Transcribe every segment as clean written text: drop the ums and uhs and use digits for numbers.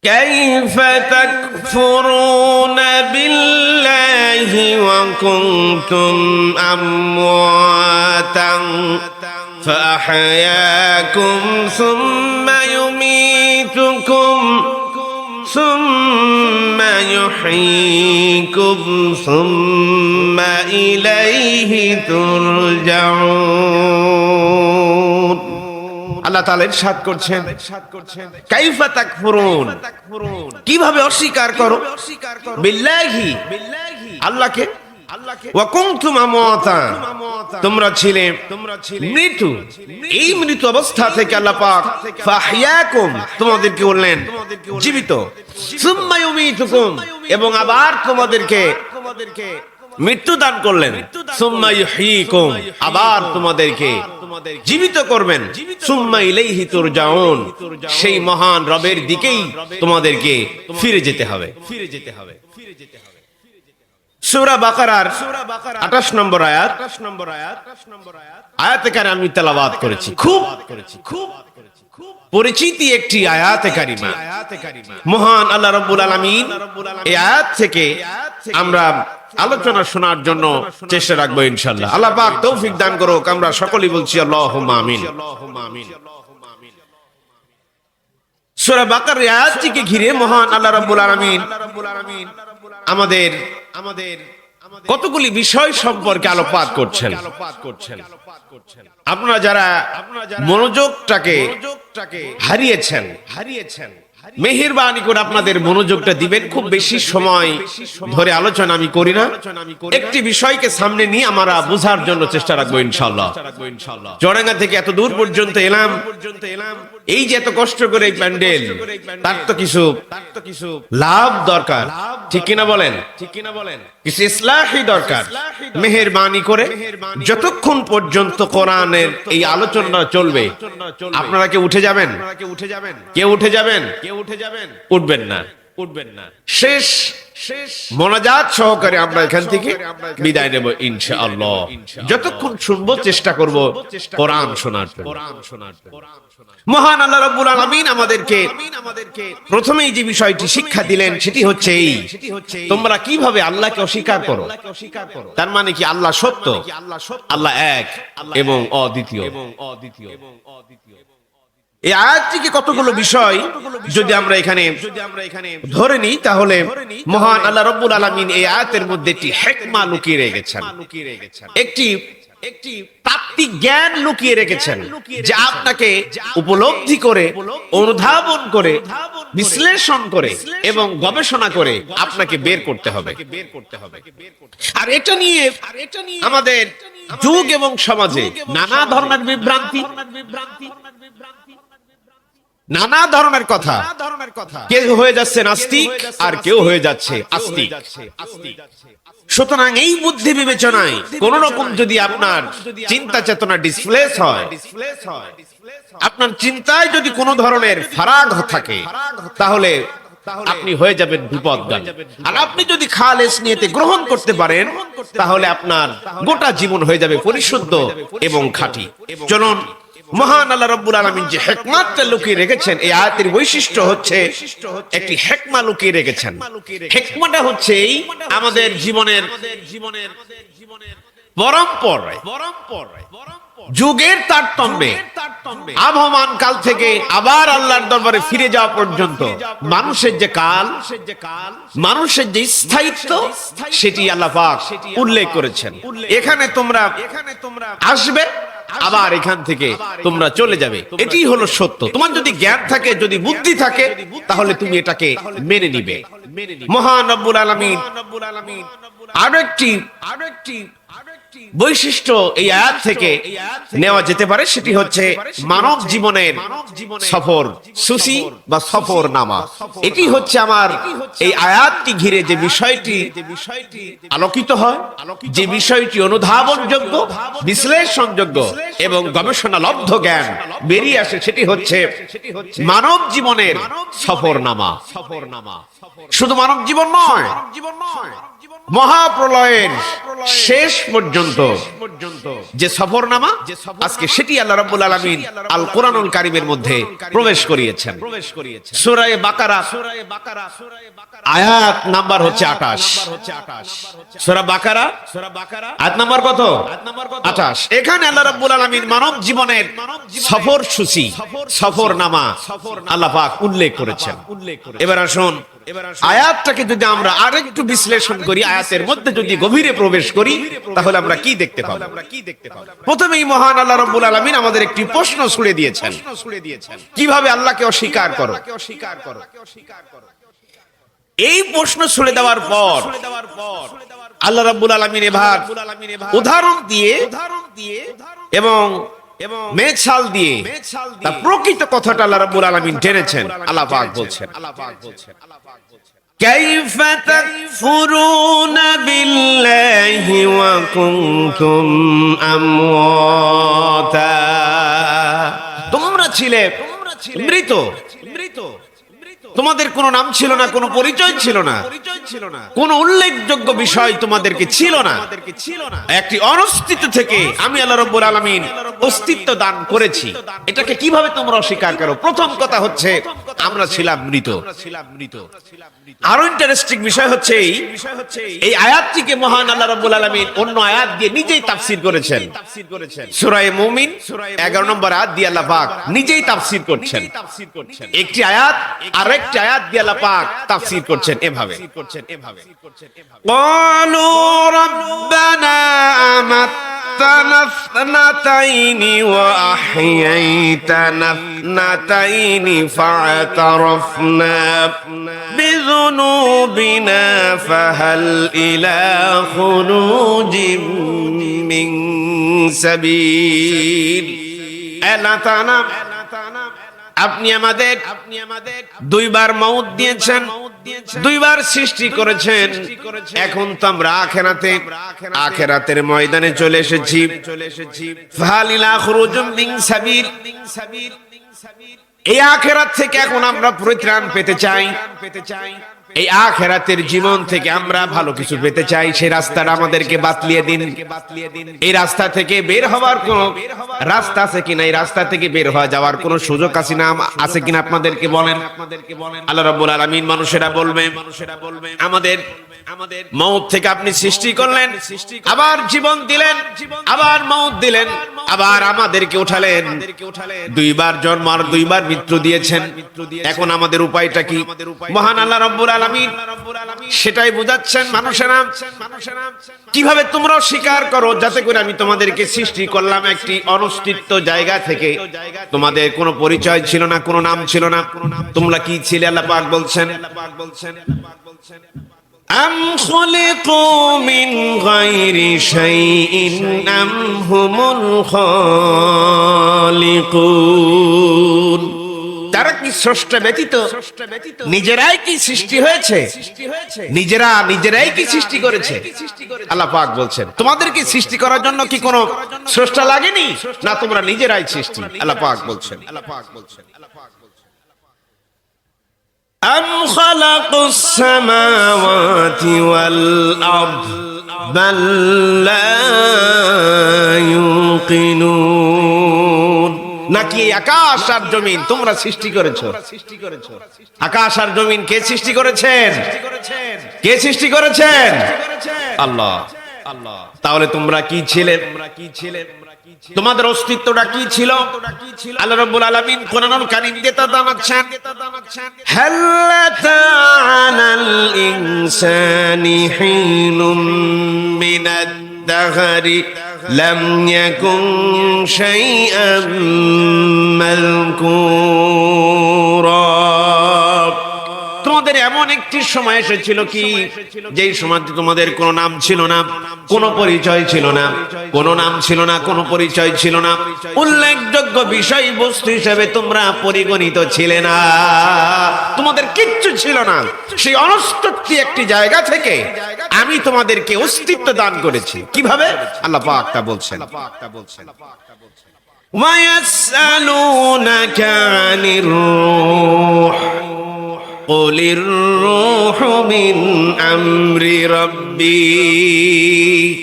كيف تكفرون بالله وكنتم أمواتا فأحياكم ثم يميتكم ثم يحييكم ثم إليه ترجعون। আল্লাহ তাআলা ইরশাদ করছেন, কাইফা তাকফুরুন, কিভাবে অস্বীকার করো, বিল্লাহি, আল্লাহকে, ওয়া কুনতুম আমওয়াতা, তোমরা ছিলে মৃত্যু, এই মৃত্যু অবস্থা থেকে আল্লাহ পাক ফাহইয়াকুম, তোমাদেরকে বললেন জীবিত, সুম্মা ইউমীতুকুম, এবং আবার তোমাদেরকে মৃত্যু দান করলেন, সুম্মা ইউহয়িকুম, আবার তোমাদেরকে জীবিত করবেন, সুম্মা ইলাইহি তুরজাউন, সেই মহান রবের দিকেই তোমাদেরকে ফিরে যেতে হবে। সূরা বাকারার 28 নম্বর আয়াত, আয়াতে কারিমা আমি তেলাওয়াত করেছি, খুব পরিচিতি একটি আয়াতে কারিমা। মহান আল্লাহ রাব্বুল আলামিন এই আয়াত থেকে আমরা আলোচনা শোনার জন্য চেষ্টা রাখবো ইনশাআল্লাহ। আল্লাহ পাক তৌফিক দান করুক, আমরা সকলেই বলছি আল্লাহুম্মা আমিন। সূরা বাকারার আয়াতটিকে ঘিরে মহান আল্লাহ রাব্বুল আলামিন আমাদের কতগুলি বিষয় সম্পর্কে আলোকপাত করছেন। আপনারা যারা মনোযোগটাকে হারিয়েছেন, মেহেরবানি করে আপনাদের মনোযোগটা দিবেন। খুব বেশি সময় ধরে আলোচনা আমি করি না, একটি বিষয়কে সামনে নিয়ে আমরা বোঝার জন্য চেষ্টা রাখবো ইনশাআল্লাহ। চুয়াডাঙ্গা থেকে এত দূর পর্যন্ত এলাম, এই যে এত কষ্ট করে এই প্যান্ডেল, তার তো কিছু লাভ দরকার, ঠিক কিনা বলেন? কিছু ইসলাহি দরকার। মেহেরবানি করে যতক্ষণ পর্যন্ত কোরআনের এই আলোচনা চলবে, আপনারা কেউ উঠে যাবেন? কেউ উঠে যাবেন? উঠবেন না। শেষ মোনাজাত সহকারে আমরা এখান থেকে বিদায় নেব ইনশাআল্লাহ। যতক্ষণ শুনবো চেষ্টা করব কোরআন শোনার জন্য। মহান আল্লাহ রাব্বুল আলামিন আমাদেরকে প্রথমেই যে বিষয়টি শিক্ষা দিলেন সেটি হচ্ছে এই, তোমরা কিভাবে আল্লাহকে অস্বীকার করো। তার মানে কি আল্লাহ সত্য, আল্লাহ এক এবং অদ্বিতীয়। এই আয়াতটিকে কতগুলো বিষয় যদি আমরা এখানে ধরে নিই, তাহলে মহান আল্লাহ রাব্বুল আলামিন এই আয়াতের মধ্যে একটি হিকমা লুকিয়ে রেখেছেন, একটি তাত্ত্বিক জ্ঞান লুকিয়ে রেখেছেন, যা আপনাকে উপলব্ধি করে, অনুধাবন করে, বিশ্লেষণ করে এবং গবেষণা করে আপনাকে বের করতে হবে। আর এটা নিয়ে আমাদের যুগ এবং সমাজে নানা ধরনের বিভ্রান্তি, নানা ধরনের কথা, কেউ হয়ে যাচ্ছে নাস্তিক আর কেউ হয়ে যাচ্ছে আস্তিক। সুতরাং এই বুদ্ধি বিবেচনায় কোন রকম যদি আপনার চিন্তা চেতনা ডিসপ্লেস হয়, আপনার চিন্তায় যদি কোনো ধরনের ফারাগ থাকে, তাহলে আপনি হয়ে যাবেন বিপদগামী। আর আপনি যদি খালেস নিয়তে গ্রহণ করতে পারেন, তাহলে আপনার গোটা জীবন হয়ে যাবে পরিশুদ্ধ এবং খাঁটি। চলুন, মহান আল্লাহ রাব্বুল আলামিন যে হিকমতটা লুকিয়ে রেখেছেন, এই আয়াতের বৈশিষ্ট্য হচ্ছে একটি হিকমা লুকিয়ে রেখেছেন। হিকমাটা হচ্ছে আমাদের জীবনের পরম্পরায়, যুগের তারতম্যে, আবহমান কাল থেকে আবার আল্লাহর দরবারে ফিরে যাওয়া পর্যন্ত মানুষের যে কাল, মানুষের যে স্থায়িত্ব, সেটি আল্লাহ পাক উল্লেখ করেছেন। এখানে তোমরা আসবে, আবার এখান থেকে তোমরা চলে যাবে, এটাই হলো সত্য। তোমার যদি জ্ঞান থাকে, যদি বুদ্ধি থাকে, তাহলে তুমি এটাকে মেনে নিবে। মহান রব্বুল আলামিন আরো একটি বৈশিষ্ট্য এই আয়াত থেকে নেওয়া যেতে পারে, সেটি হচ্ছে মানব জীবনের সফর সূচি বা সফর নামা। এটি হচ্ছে আমার এই আয়াতটি ঘিরে যে বিষয়টি আলোকিত হয়, যে বিষয়টি অনুধাবনযোগ্য, বিশ্লেষণযোগ্য এবং গবেষণালব্ধ জ্ঞান বেরিয়ে আসে, সেটি হচ্ছে মানব জীবনের সফর নামা। শুধু মানব জীবন নয়, মহাপ্রলয়ের শেষ পর্যন্ত যে সফরনামা, আজকে সেটি আল্লাহ রাব্বুল আলামিন আল কোরআনুল কারীমের মধ্যে প্রবেশ করিয়েছেন। সূরা বাকারা আয়াত নাম্বার হচ্ছে 28। সূরা বাকারা আয়াত নাম্বার কত? 28। এখানে আল্লাহ রাব্বুল আলামিন মানব জীবনের সফর সূচি, সফরনামা আল্লাহ পাক উল্লেখ করেছেন। এবার আসুন আয়াতটাকে যদি আমরা আরেকটু বিশ্লেষণ করি, আয়াতের মধ্যে যদি গভীরে প্রবেশ করি, তাহলে আমরা কি দেখতে পাবো? প্রথমেই মহান আল্লাহ রাব্বুল আলামিন আমাদের একটি প্রশ্ন ছুড়ে দিয়েছেন, কিভাবে আল্লাহকে অস্বীকার করো। এই প্রশ্ন ছুড়ে দেওয়ার পর আল্লাহ রাব্বুল আলামিন এবার উদাহরণ দিয়ে এবং মেছাল দিয়ে তার প্রকৃত কথাটা আল্লাহ রাব্বুল আলামিন টেনেছেন। আল্লাহ পাক বলছেন, কাইফা তাকফুরুনা বিল্লাহি ওয়া কুনতুম আমওয়াতা, তোমরা ছিলে মৃত, তোমাদের কোনো নাম ছিল না, কোনো পরিচয় ছিল না, কোনো উল্লেখযোগ্য বিষয় তোমাদেরকে ছিল না। একটি অনস্তিত্ব থেকে আমি আল্লাহ রাব্বুল আলামিন অস্তিত্ব দান করেছি। এটাকে কিভাবে তোমরা অস্বীকার করো? প্রথম কথা হচ্ছে আমরা ছিলাম মৃত। আরো ইন্টারেস্টিং বিষয় হচ্ছে এই আয়াতটিকে মহান আল্লাহ রাব্বুল আলামিন অন্য আয়াত দিয়ে নিজেই তাফসীর করেছেন। সূরা মুমিন 11 নম্বর আয়াত দিয়ে আল্লাহ পাক নিজেই তাফসীর করছেন। একটি আয়াত আরেকটি আয়াত দিয়ে আল্লাহ পাক তাফসীর করছেন এভাবে, ক্বালু রাব্বানা আমাত্তানা ইসনাতাইনি ওয়া আহইয়াইতানা ইসনাতাইনি ফা'তারাফনা বিযুনুবিনা ফাহাল ইলা খুরুজিম মিন সাবিল। আল্লাহ তাআলা আপনি আমাদের দুইবার মওত দিয়েছেন, দুইবার সৃষ্টি করেছেন। এখন তো আমরা আখিরাতের ময়দানে চলে এসেছি। ফাহাল ইলা খুরুজিম মিন সাবিল, এই আখিরাত থেকে এখন আমরা পরিত্রাণ পেতে চাই। এই আখিরাতের জীবন থেকে আমরা ভালো কিছু পেতে চাই। সেই রাস্তাটা আমাদেরকে বাতলিয়ে দিন। এই রাস্তা থেকে বের হওয়ার কোন রাস্তা আছে কিনা, এই রাস্তা থেকে বের হওয়া যাওয়ার কোন সুযোগ আছে না, আছে কিনা আপনাদেরকে বলেন। আল্লাহ রাব্বুল আলামিন মানুষেরা বলবে আমাদের মওত থেকে আপনি সৃষ্টি করলেন, আবার জীবন দিলেন, আবার মওত দিলেন, আবার আমাদেরকে উঠালেন। দুইবার জন্ম আর দুইবার মৃত্যু দিয়েছেন। এখন আমাদের উপায়টা কি? মহান আল্লাহ রাব্বুল আলামিন সেটাই বোঝাচ্ছেন মানুষেরা, কিভাবে তোমরা স্বীকার করো, যাতে করে আমি তোমাদেরকে সৃষ্টি করলাম একটি অনস্তিত্ব জায়গা থেকে। তোমাদের কোনো পরিচয় ছিল না, কোনো নাম ছিল না, তোমরা কি ছিলে? আল্লাহ পাক বলছেন, আম খুলিকু মিন গায়রি শাইইন আম হুমুল খালিকুন, তারা কি স্রষ্টা ব্যতীত নিজেরাই কি সৃষ্টি হয়েছে? নিজেরাই কি সৃষ্টি করেছে? আল্লাহ পাক বলছেন তোমাদেরকে সৃষ্টি করার জন্য কি কোনো স্রষ্টা লাগেনি? না, তোমরা নিজেরাই সৃষ্টি। আল্লাহ পাক বলছেন, আম খালাকুস সামাওয়াতি ওয়াল আরদ বাল লা ইউকিনুন, নাকি এই আকাশ আর জমিন তোমরা সৃষ্টি করেছো? আকাশ আর জমিন কে সৃষ্টি করেছেন? কে সৃষ্টি করেছেন? আল্লাহ। তাহলে তোমরা কি ছিলে? তোমাদের অস্তিত্বটা কি ছিল? আল্লাহ রাব্বুল আলামিন কোরআনুল কারীম দিয়ে তা জানাচ্ছেন, হাল্লাতা আলাল ইনসানি হিনুম মিনাদ দাহরি লাম ইয়াকুন শাইআম মাযকুরা, তোমাদের এমন একটি সময় এসেছিল কি, যেই সময় তোমাদের কোনো নাম ছিল না, কোনো পরিচয় ছিল না, কোনো নাম ছিল না, কোনো পরিচয় ছিল না, উল্লেখযোগ্য বিষয়বস্তু হিসেবে তোমরা পরিগণিত ছিলে না, তোমাদের কিচ্ছু ছিল না। সেই অনস্তিত্ব একটি জায়গা থেকে আমি তোমাদেরকে অস্তিত্ব দান করেছি। কিভাবে? আল্লাহ পাক তা বলছেন, ওয়ায়াসআলুনাকা আনির রূহ কুলির রূহু মিন আমরি রাব্বি।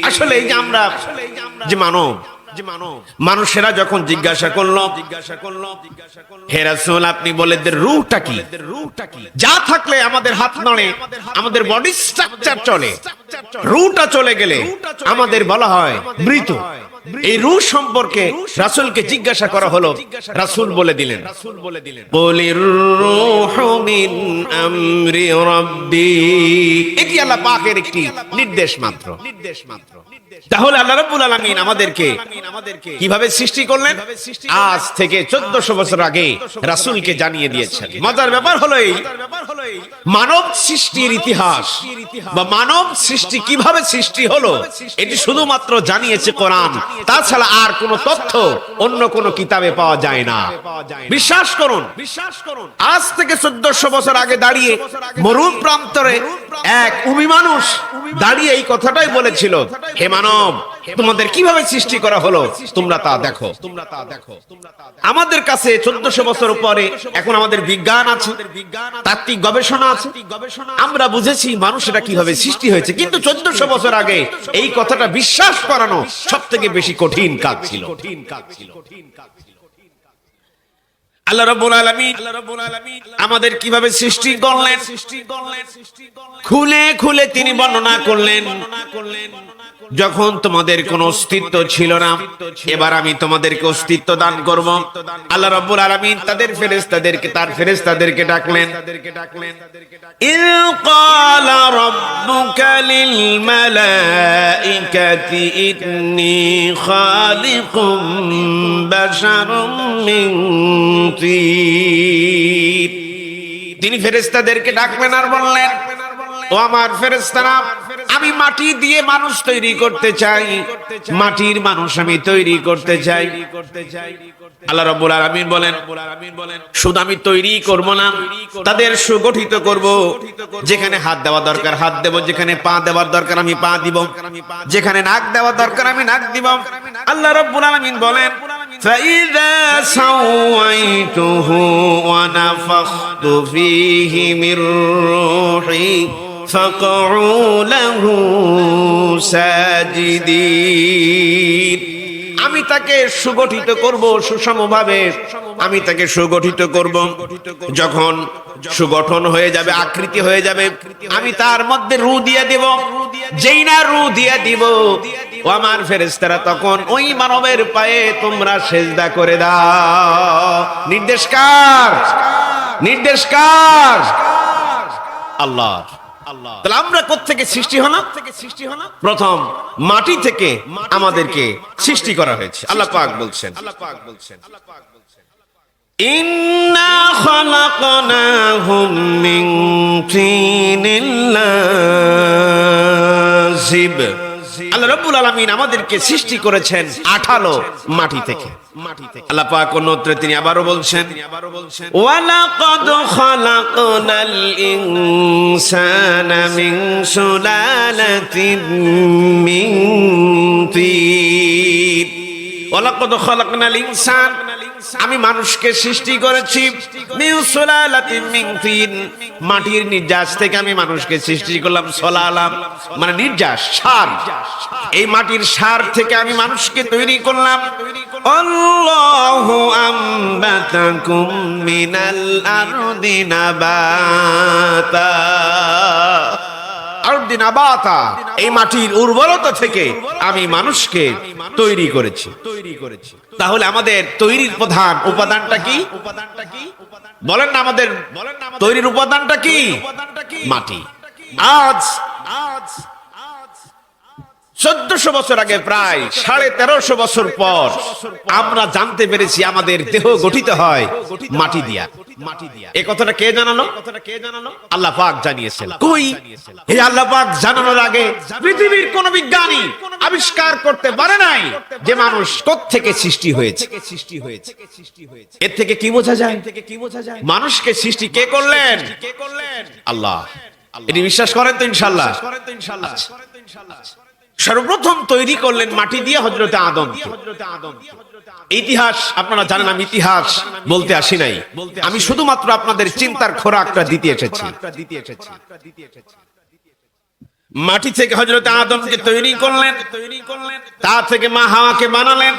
আসলে এই যে আমরা যে মানুষেরা যখন জিজ্ঞাসা করলো হে রাসূল আপনি বলে দেন রূহটা কি? যা থাকলে আমাদের হাত নড়ে, আমাদের বডি স্ট্রাকচার চলে, রূহটা চলে গেলে আমাদের বলা হয় মৃত। এই রূহ সম্পর্কে রাসূলকে জিজ্ঞাসা করা হলো, রাসূল বলে দিলেন কুলির রূহু মিন আমরি রাব্বি। এটি আল্লাহ পাকের একটি নির্দেশ মাত্র। তাহলে আল্লাহ রাব্বুল আলামিন আমাদেরকে কিভাবে সৃষ্টি করলেন আজ থেকে 1400 বছর আগে রাসূলকে জানিয়ে দিয়েছেন। মজার ব্যাপার হলো এই মানব সৃষ্টির ইতিহাস বা মানব সৃষ্টি কিভাবে সৃষ্টি হলো এটি শুধুমাত্র জানিয়েছে কোরআন, তাছাড়া আর কোন তথ্য অন্য কোন কিতাবে পাওয়া যায় না। বিশ্বাস করুন, আজ থেকে 1400 বছর আগে দাঁড়িয়ে মরুর প্রান্তরে এক উমি মানুষ দাঁড়িয়ে এই কথাটাই বলেছিল, হে মানব তোমাদের কিভাবে সৃষ্টি করা হলো তোমরা তা দেখো। আমাদের কাছে 1400 বছর পরে এখন আমাদের বিজ্ঞান আছে, তাত্ত্বিক গবেষণা আছে, আমরা বুঝেছি মানুষেরা কিভাবে সৃষ্টি হয়েছে, কিন্তু 1400 বছর আগে এই কথাটা বিশ্বাস করানো সবথেকে বেশি কঠিন কাজ ছিল। আল্লাহ রাব্বুল আলামিন আমাদের কিভাবে সৃষ্টি করলেন খুলে খুলে তিনি বর্ণনা করলেন। যখন তোমাদের কোনো অস্তিত্ব ছিল না, এবার আমি তোমাদেরকে অস্তিত্ব দান করব। আল্লাহ রাব্বুল আলামিন তার ফেরেশতাদেরকে ডাকলেন। ইল ক্বালা রাব্বুকা লিল মালাইকাতি ইন্নী খালিকুম বাশারাম মিন তিন। তিনি ফেরেশতাদেরকে ডাকলেন আর বললেন, ও আমার ফেরেশতারা, আমি মাটি দিয়ে মানুষ তৈরি করতে চাই, মাটির মানুষ আমি তৈরি করতে চাই। আল্লাহ রাব্বুল আলামিন বলেন, শুধু আমি তৈরি করব না, তাদের সুগঠিত করব। যেখানে হাত দেওয়া দরকার হাত দেব, যেখানে পা দেওয়ার দরকার আমি পা দিব, যেখানে নাক দেওয়া দরকার আমি নাক দিব। আল্লাহ রাব্বুল আলামিন বলেন, فَإِذَا سَوَّيْتُهُ وَنَفَخْتُ فِيهِ مِنْ رُوحِي فَقَعُوا لَهُ سَاجِدِينَ। আমি তাকে সুগঠিত করব, সুষমভাবে আমি তাকে সুগঠিত করব। যখন সুগঠন হয়ে যাবে, আকৃতি হয়ে যাবে, আমি তার মধ্যে রূহ দিয়ে দেব। যেই না রূহ দিয়ে দিব, ও আমার ফেরেশতারা তখন ওই মানবের পায়ে তোমরা সেজদা করে দাও। নির্দেশ কার? নির্দেশ কার? আল্লাহ। তাহলে আমরা কোত্থেকে সৃষ্টি হলাম? প্রথম মাটি থেকে আমাদেরকে সৃষ্টি করা হয়েছে। আল্লাহ পাক বলছেন, ইন্না খালাকনাহুম মিন তিনিল লাযিব। আল্লাহ রাব্বুল আলামিন আমাদেরকে সৃষ্টি করেছেন আঠালো মাটি থেকে। আল্লাহ পাক অন্যত্র তিনি আবারো বলছেন, ওয়ালাকাদ খালাকনাল ইনসানা মিন সুলালাতিন মিন তিন। ওয়ালাকাদ খালাকনাল ইনসান, আমি মানুষকে সৃষ্টি করেছি মিন সুলালাতিন মিন তিন, মাটির নির্যাস থেকে আমি মানুষকে সৃষ্টি করলাম। সলালাম মানে নির্যাস, সার। এই মাটির সার থেকে আমি মানুষকে তৈরি করলাম। আল্লাহু আম্বাতাকুম মিনাল আরদি নাবাতা। আরদি নাবাতা, এই মাটির উর্বরতা থেকে আমি মানুষকে তৈরি করেছি। তাহলে আমাদের তৈরির প্রধান উপাদানটা কি? বলেন না, আমাদের তৈরির উপাদানটা কি? মাটি। আজ 1400 বছর আগে, প্রায় 1350 বছর পর আমরা জানতে পেরেছি আমাদের দেহ গঠিত হয় মাটি দিয়া। এই কথাটা কে জানালো? আল্লাহ পাক জানিয়েছেন। কই, এই আল্লাহ পাক জানানোর আগে পৃথিবীর কোন বিজ্ঞানী আবিষ্কার করতে পারে নাই যে মানুষ কোত্থেকে সৃষ্টি হয়েছে। এর থেকে কি বোঝা যায়? মানুষকে সৃষ্টি কে করলেন? আল্লাহ। এটি বিশ্বাস করেন তো ইনশাআল্লাহ? সর্বপ্রথম তৈরি করলেন মাটি দিয়ে হযরতে আদম। ইতিহাস আপনারা জানেন, আমি ইতিহাস বলতে আসি নাই, আমি শুধুমাত্র আপনাদের চিন্তার খোরাকটা দিতে এসেছি। মাটি থেকে হযরতে আদমকে তৈরি করলেন, তা থেকে মা হাওয়াকে বানালেন।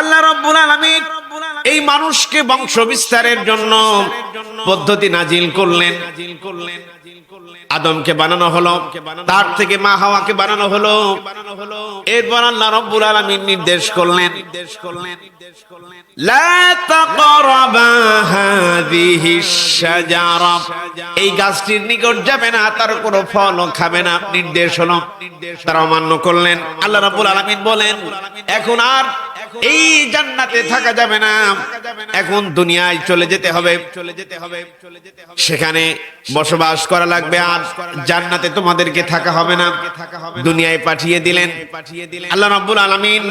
আল্লাহ রাব্বুল আলামিন এই মানুষকে বংশ বিস্তারের জন্য পদ্ধতি নাজিল করলেন। আদমকে বানানো হলো, তার থেকে মা হাওয়াকে বানানো হলো। এরপর আল্লাহ রাব্বুল আলামিন নির্দেশ করলেন, লা তাকরাবা হাযিহিশ শাজারা, এই গাছটির নিকট যাবে না, তার কোনো ফলও খাবে না। নির্দেশ হলো, তারা অমান্য করলেন। আল্লাহ রাব্বুল আলামিন বলেন, এখন আর এই জান্নাতে থাকা যাবে না, এখন দুনিয়ায় চলে যেতে হবে, সেখানে বসবাস করা লাগবে, আর জান্নাতে তোমাদেরকে থাকা হবে না, দুনিয়ায় পাঠিয়ে দিলেন। আল্লাহ রাব্বুল আলামিন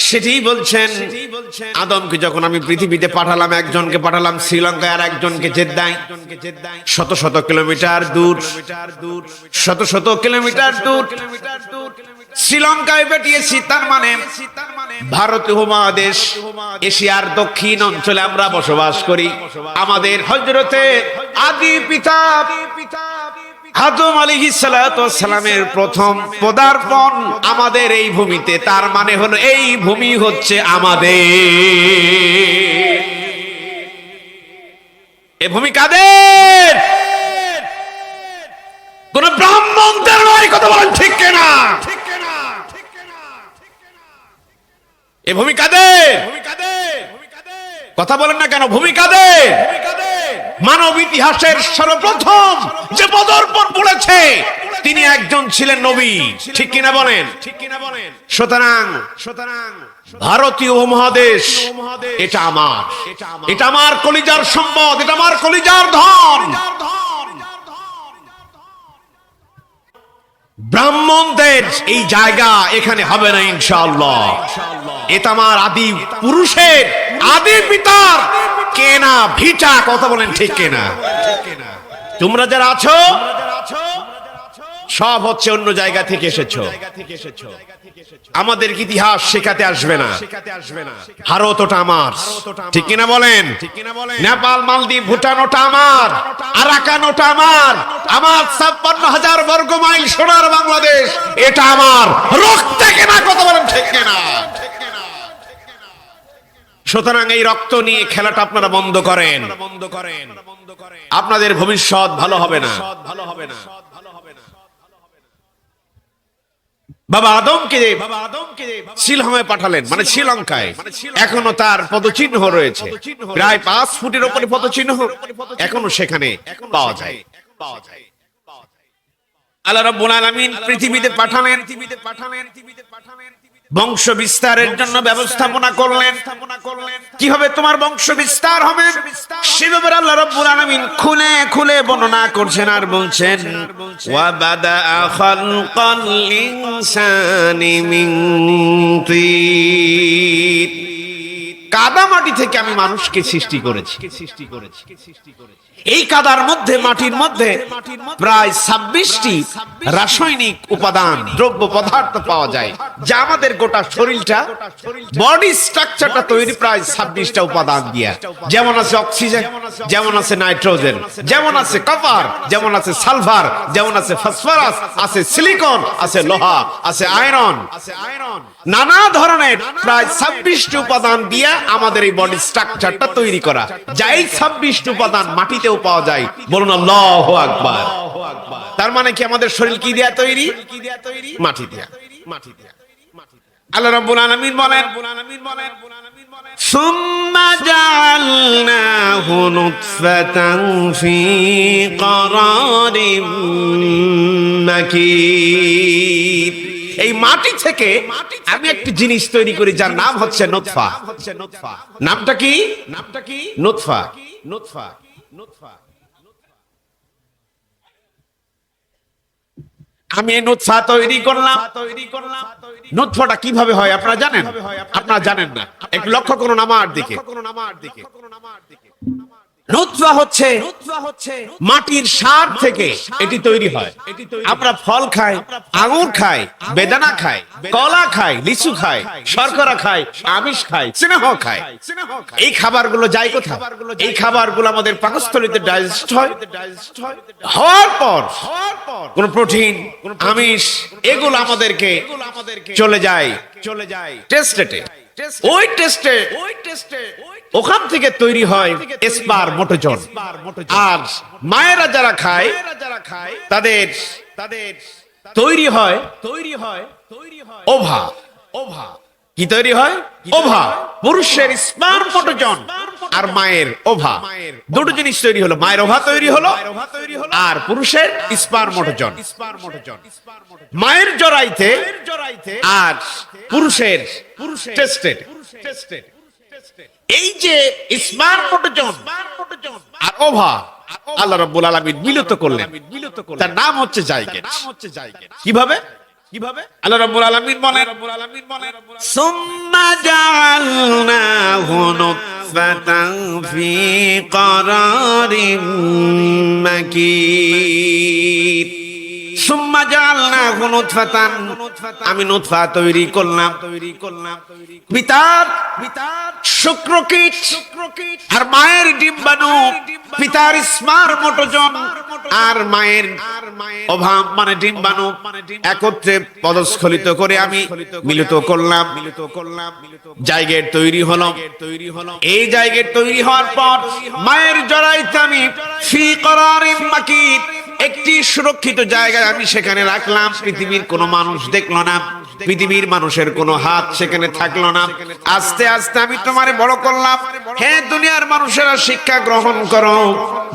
সেটাই বলছেন, আদমকে যখন আমি পৃথিবীতে পাঠালাম, একজনকে পাঠালাম শ্রীলঙ্কায় আর একজনকে জেদ্দায়, শত শত কিলোমিটার দূর, শত শত কিলোমিটার দূর শ্রীলঙ্কায় পাঠিয়েছি। তার মানে ভারতীয় উপমহাদেশ, এশিয়ার দক্ষিণ অঞ্চলে আমরা বসবাস করি। আমাদের হযরতে আদি পিতা আদম আলাইহিস সালাতু ওয়াস সালামের প্রথম পদার্পণ আমাদের এই ভূমিতে। তার মানে হলো এই ভূমি হচ্ছে আমাদের। এই ভূমি কাদের? কোন ব্রাহ্মণদের নয়, কথা বলেন ঠিক কিনা? এই ভূমি কাদের? কথা বলেন না কেন? ভূমি কাদের? মানব ইতিহাসের সর্বপ্রথম যে পদার্পণ পড়েছে তিনি একজন ছিলেন নবী, ঠিক কিনা বলেন? সুতরাং ভারতীয় উপমহাদেশ এটা আমার, এটা আমার কলিজার সম্পদ, এটা আমার কলিজার ধন। ব্রাহ্মণদের এই জায়গা এখানে হবে না ইনশাআল্লাহ। এটা আমার আদি পুরুষের, আদি পিতার কেনা ভিটা, কথা বলেন ঠিক কিনা? তোমরা যারা আছো সব হচ্ছে অন্য জায়গা থেকে এসেছো, আমাদের ইতিহাস শেখাতে আসবে না। ভারত ওটা আমার, ঠিক কিনা বলেন? নেপাল, মালদ্বীপ, ভুটান ওটা আমার, আরাকান ওটা আমার, আমার ৫৬,০০০ বর্গ মাইল সোনার বাংলাদেশ এটা আমার রক্তে কেনা, কথা বলেন ঠিক কিনা? সুতরাং এই রক্ত নিয়ে খেলাটা আপনারা বন্ধ করেন, আপনাদের ভবিষ্যৎ ভালো হবে না। বাবা আদমকে সিলহামে পাঠালেন, মানে শ্রীলঙ্কায়। এখনো তার পদচিহ্ন রয়েছে, প্রায় ৫ ফুটের উপরে পদচিহ্ন এখনো সেখানে পাওয়া যায়। আল্লাহ রাব্বুল আলামিন পৃথিবীতে পাঠালেন, বংশ বিস্তারের জন্য ব্যবস্থাপনা করলেন। কিভাবে তোমার বংশ বিস্তার হবে সেভাবে আল্লাহ রাব্বুল আলামিন খুলে খুলে বর্ণনা করছেন আর বলছেন, ওয়া বাদাআ খালকাল ইনসানি মিন তিন, কাদা মাটি থেকে আমি মানুষকে সৃষ্টি করেছি। এই কাদার মধ্যে, মাটির মধ্যে প্রায় ২৬টি রাসায়নিক উপাদান, দ্রব্য পদার্থ পাওয়া যায়, যা আমাদের গোটা শরীরটা, বডি স্ট্রাকচারটা তৈরি প্রায় ২৬টা উপাদান দিয়ে। যেমন আছে অক্সিজেন, যেমন আছে নাইট্রোজেন, যেমন আছে কপার, যেমন আছে সালফার, যেমন আছে ফসফরাস, আছে সিলিকন, আছে লোহা, আছে আয়রন, নানা ধরনের প্রায় ২৬টি উপাদান দিয়ে আমাদের এই বডি স্ট্রাকচারটা তৈরি করা। যাই ২৬টি উপাদান মাটিতেও পাওয়া যায়, বলুন আল্লাহু আকবার। তার মানে কি আমাদের শরীর কি দিয়া তৈরি? মাটি দিয়া। আল্লাহ রাব্বুল আলামিন বলেন, সুম্মা জাআলনাহু নুতফাতান ফি করারিম মাকিন, এই মাটি থেকে আমি একটি জিনিস তৈরি করি যার নাম হচ্ছে নুতফা। নামটা কি? নুতফা। আমি এই নুতফা তৈরি করলাম। নুতফাটা কিভাবে হয় আপনারা জানেন? আপনারা জানেন না, একটু লক্ষ্য করুন আমার দিকে। নুতফা হচ্ছে মাটির সার থেকে এটি তৈরি হয়। আমরা ফল খাই, আঙুর খাই, বেদানা খাই, কলা খাই, লিচু খাই, শর্করা খাই, আমিষ খাই, স্নেহ খাই। এই খাবারগুলো যায় কোথায়? এই খাবারগুলো আমাদের পাকস্থলীতে ডাইজেস্ট হয়। হওয়ার পর কোন প্রোটিন, আমিষ এগুলো আমাদেরকে চলে যায় টেস্টে। ওই টেস্টে ওখান থেকে তৈরি হয় স্পারমেটোজোন। আর মায়েরা যারা খায় তাদের তৈরি হয় ওভা। কি তৈরি হয়? ওভা। পুরুষের স্পারমেটোজোন আর মায়ের ওভা, দুটো জিনিস তৈরি হলো। মায়ের ওভা তৈরি হলো আর পুরুষের স্পারমেটোজোন। মায়ের জরাইতে আর পুরুষের টেস্টেড। এই যে স্পারমেটোজোন আর ওভা আল্লাহ রাব্বুল আলামিন মিলিত করলেন, তার নাম হচ্ছে জাইগোট। কিভাবে? আল্লাহ রাব্বুল আলামিন বলেন, সুম্মা জাআলনাহু নুতফাতান ফি ক্বারারিন মাকিন। সুম্মা জাআলনাহু নুতফাতান, আমি নুতফা তৈরি করলাম পিতার শুক্রকীট আর মায়ের ডিম্বাণু, পিতার স্পারমেটোজোন আর মায়ের ওভা মানে ডিম্বাণু একত্রে পদস্খলিত করে আমি মিলিত করলাম। জাইগোট তৈরি হলো। এই জাইগোট তৈরি হওয়ার পর মায়ের জরায়ুতে আমি ফি ক্বারারিন মাকিন, একটি সুরক্ষিত জায়গায় আমি সেখানে রাখলাম। পৃথিবীর কোনো মানুষ দেখলো না, পৃথিবীর মানুষের কোনো হাত সেখানে থাকলো না। আস্তে আস্তে আমি তোমারে বড় করলাম। হে দুনিয়ার মানুষেরা, শিক্ষা গ্রহণ করো।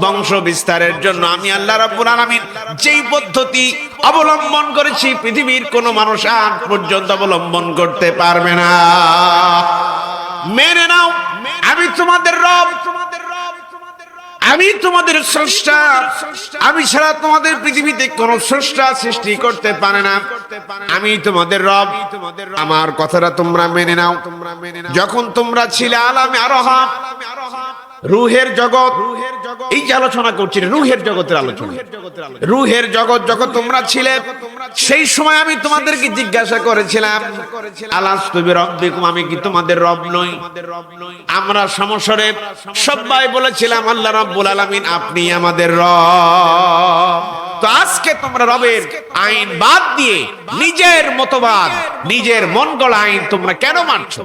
বংশ বিস্তারের জন্য আমি আল্লাহ রাব্বুল আলামিন যেই পদ্ধতি অবলম্বন করেছি, পৃথিবীর কোনো মানুষ আজ পর্যন্ত অবলম্বন করতে পারবে না। মেনে নাও, আমি তোমাদের রব, আমি তোমাদের স্রষ্টা। আমি ছাড়া তোমাদের পৃথিবীতে কোন স্রষ্টা সৃষ্টি করতে পারে না। আমি তোমাদের রব। আমার কথাটা তোমরা মেনে নাও। যখন তোমরা ছিলে আলামে আরোহা, রুহের জগৎ, এই যে আলোচনা করছি রুহের জগতের আলোচনা, রুহের জগৎ যখন তোমরা ছিলে, সেই সময় আমি তোমাদেরকে জিজ্ঞাসা করেছিলাম, আলাস্তু বিরাব্বিকুম, আমি কি তোমাদের রব নই? আমরা সমস্বরে সবাই বলেছিলাম, আল্লাহ রাব্বুল আলামিন আপনি আমাদের রব। তো আজকে তোমরা রবের আইন বাদ দিয়ে নিজের মতবাদ, নিজের মন গড়া আইন তোমরা কেন মানছো?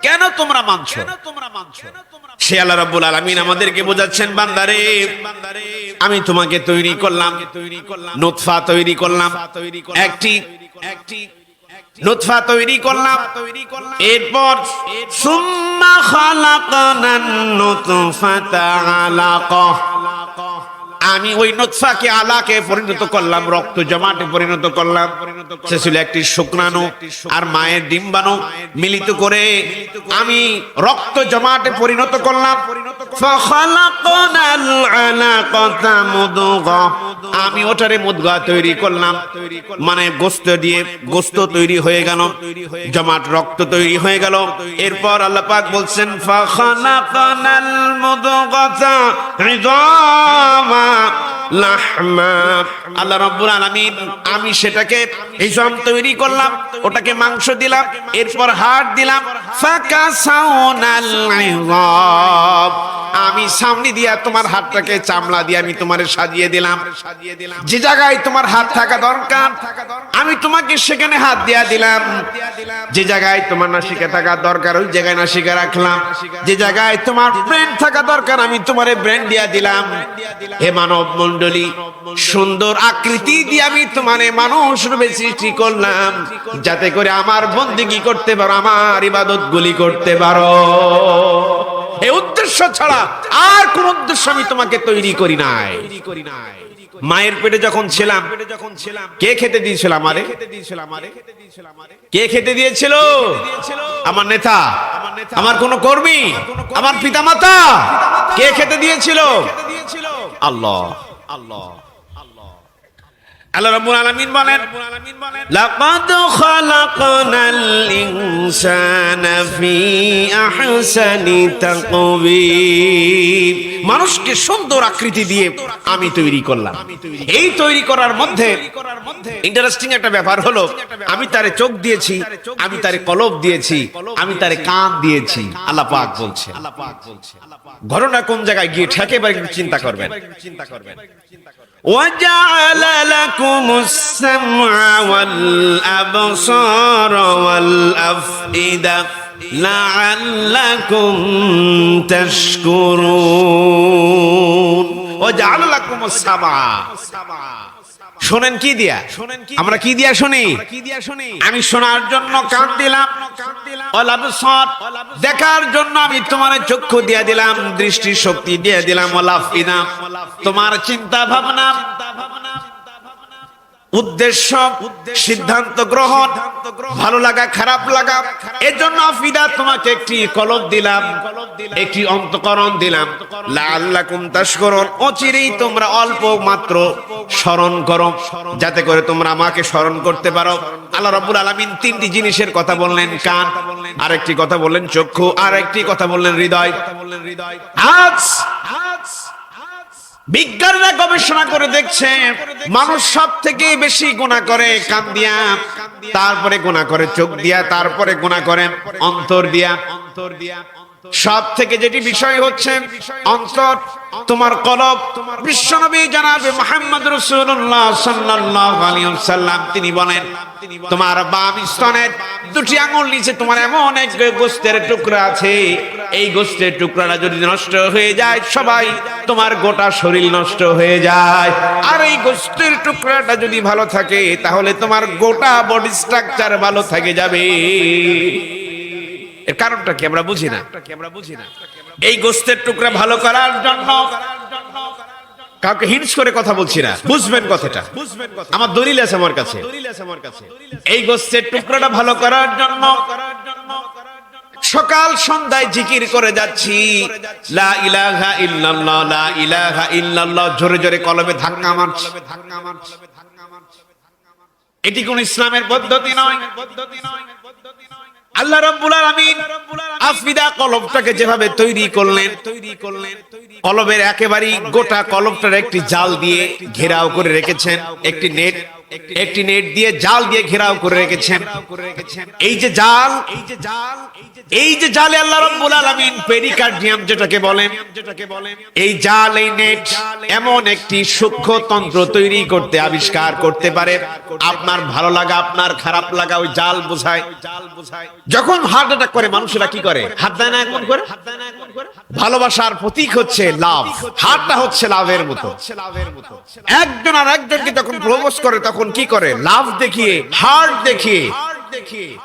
কেন তোমরা মানছো? সে আল্লাহ রাব্বুল আলামিন আমাদেরকে বোঝাচ্ছেন, বান্দারে আমি তোমাকে তৈরি করলাম, নুতফা তৈরি করলাম, একটি নুতফা তৈরি করলাম। এরপর সুম্মা খালাকনান নুতফাতা আলাকা, আমি ওই নুতফাকে আলাকে পরিণত করলাম, রক্ত জমাটে পরিণত করলাম। সে ছিল একটি শুক্রাণু আর মায়ের ডিম্বাণু মিলিত করে আমি রক্ত জমাটে পরিণত করলাম। ফাখালাকনাল আলাকাতা মুদগা, আমি ওটারে মুদগা তৈরি করলাম, মানে গোশত দিয়ে গোশত তৈরি হয়ে গেল, জমাট রক্ত তৈরি হয়ে গেল। এরপর আল্লাহ পাক বলছেন, ফাখালাকনাল মুদগাতা ইযামা লাহমা, আল্লাহ রাব্বুল আলামিন আমি সেটাকে হিসাম তৈরি করলাম, ওটাকে মাংস দিলাম, এরপর হাড় দিলাম। ফাকাসাউনাল ইযাম, আমি সামনে দিয়া তোমার হাতটাকে চামড়া দিয়ে আমি তোমারে সাজিয়ে দিলাম। যে জায়গায় তোমার হাত থাকা দরকার আমি তোমাকে সেখানে হাত দিয়া দিলাম। যে জায়গায় তোমার নাসিকা থাকা দরকার ওই জায়গায় নাসিকা রাখলাম। যে জায়গায় তোমার ব্রেন থাকা দরকার আমি তোমারে ব্রেন দিয়া দিলাম। হে মানব মণ্ডলী, সুন্দর আকৃতি দিয়ে আমি তোমারে মানুষ রূপে সৃষ্টি করলাম, যাতে করে আমার বন্দেগী করতে পারো, আমার ইবাদত গুলি করতে পারো। এই উদ্দেশ্য ছাড়া আর কোন উদ্দেশ্য আমি তোমাকে তৈরি করি নাই। মায়ের পেটে যখন ছিলাম কে খেতে দিয়েছিল আমারে? কে খেতে দিয়েছিল? আমার নেতা, আমার কোন কর্মী, আমার পিতামাতা? কে খেতে দিয়েছিল? আল্লাহ। আল্লাহ রাব্বুল আলামিন বলেন, লাকাদ খালাকনাল ইনসানা ফি আহসানি তাকওয়িম। মানুষকে সুন্দর আকৃতি দিয়ে আমি তৈরি করলাম। এই তৈরি করার মধ্যে ইন্টারেস্টিং একটা ব্যাপার হলো, আমি তারে চোখ দিয়েছি, আমি তারে কলব দিয়েছি, আমি তারে কান দিয়েছি। আল্লাহ পাক বলছে, ঘটনা কোন জায়গায় গিয়ে ঠেকে বা একটু চিন্তা করবেন। وَجَعَلَ لَكُمُ السَّمْعَ وَالْأَبْصَارَ وَالْأَفْئِدَةَ لَعَلَّكُمْ تَشْكُرُونَ وَجَعَلَ لَكُمُ السَّمْعَ। শোনেন কি দিয়া? আমরা কি দিয়া শুনি? আমি শোনার জন্য কান দিলাম, ওয়াল আবসার দেখার জন্য আমি তোমার চক্ষু দিয়ে দিলাম, দৃষ্টি শক্তি দিয়ে দিলাম, ওয়াল আফইদা তোমার চিন্তা ভাবনা, উদ্দেশ্য, সিদ্ধান্ত গ্রহণ, ভালো লাগা খারাপ লাগা, এজন্য আফিদা তোমাকে একটি কলব দিলাম, একটি অন্তঃকরণ দিলাম। লাআল্লাকুম তাশকুরুন, অচিরেই তোমরা অল্প মাত্র স্মরণ করো, যাতে করে তোমরা আমাকে স্মরণ করতে পারো। আল্লাহ রাব্বুল আলামিন তিনটি জিনিসের কথা বললেন, কান, আরেকটি কথা বললেন চক্ষু, আরেকটি কথা বললেন হৃদয়। আজ বিজ্ঞানীরা গবেষণা করে দেখছে, মানুষ সব থেকে বেশি গুনাহ করে কান দিয়া, তারপরে গুনাহ করে চোখ দিয়া, তারপরে গুনাহ করে অন্তর দিয়া। সব থেকে যেটি বিষয় হচ্ছে অন্তর, তোমার কলব। বিশ্বনবী জনাবে মুহাম্মদ রাসূলুল্লাহ সাল্লাল্লাহু আলাইহি ওয়াসাল্লাম তিনি বলেন, তোমার বাম স্তনের দুটি আঙ্গুল নিচে তোমার এমন এক গোশতের টুকরা আছে, এই গোশতের টুকরাটা যদি নষ্ট হয়ে যায়, সবাই তোমার গোটা শরীর নষ্ট হয়ে যায়। আর এই গোশতের টুকরাটা যদি ভালো থাকে, তাহলে তোমার গোটা বডি স্ট্রাকচার ভালো থেকে যাবে। এর কারণটা কি আমরা বুঝি না। এই গোশতের টুকরা ভালো করার জন্য কাউকে হিংস করে কথা বলছি না, বুঝবেন কথাটা। আমার দলিল আছে আমার কাছে। এই গোশতের টুকরাটা ভালো করার জন্য সকাল সন্ধ্যায় জিকির করে যাচ্ছি, লা ইলাহা ইল্লাল্লাহ, লা ইলাহা ইল্লাল্লাহ, জোরে জোরে কলবে ধাক্কা মারছি। এটি কোন ইসলামের পদ্ধতি নয়। আল্লাহ রাব্বুল আলামিন আফিদা কলবটাকে যেভাবে তৈরি করলেন, কলবের একেবারে গোটা কলবটার একটি জাল দিয়ে ঘেরাও করে রেখেছেন, একটি নেট দিয়ে জাল দিয়ে ঘেরাও করে রেখেছেন। এই যে জালে আল্লাহ রাব্বুল আলামিন পেরিকার্ডিয়াম যেটাকে বলেন, এই জাল, এই নেট এমন একটি সূক্ষ্ম তন্ত্র তৈরি করতে, আবিষ্কার করতে পারে। আপনার ভালো লাগা, আপনার খারাপ লাগা ওই জাল বোঝায়। যখন হার্ট অ্যাটাক করে মানুষেরা কি করে? হাত দেয় না, এমন করে। ভালোবাসার প্রতীক হচ্ছে লাভ, হাতটা হচ্ছে লাভের মতো। একজন আর একজনকে যখন প্রপোজ করে তখন কি করে? লাভ দেখিয়ে, হার্ট দেখিয়ে।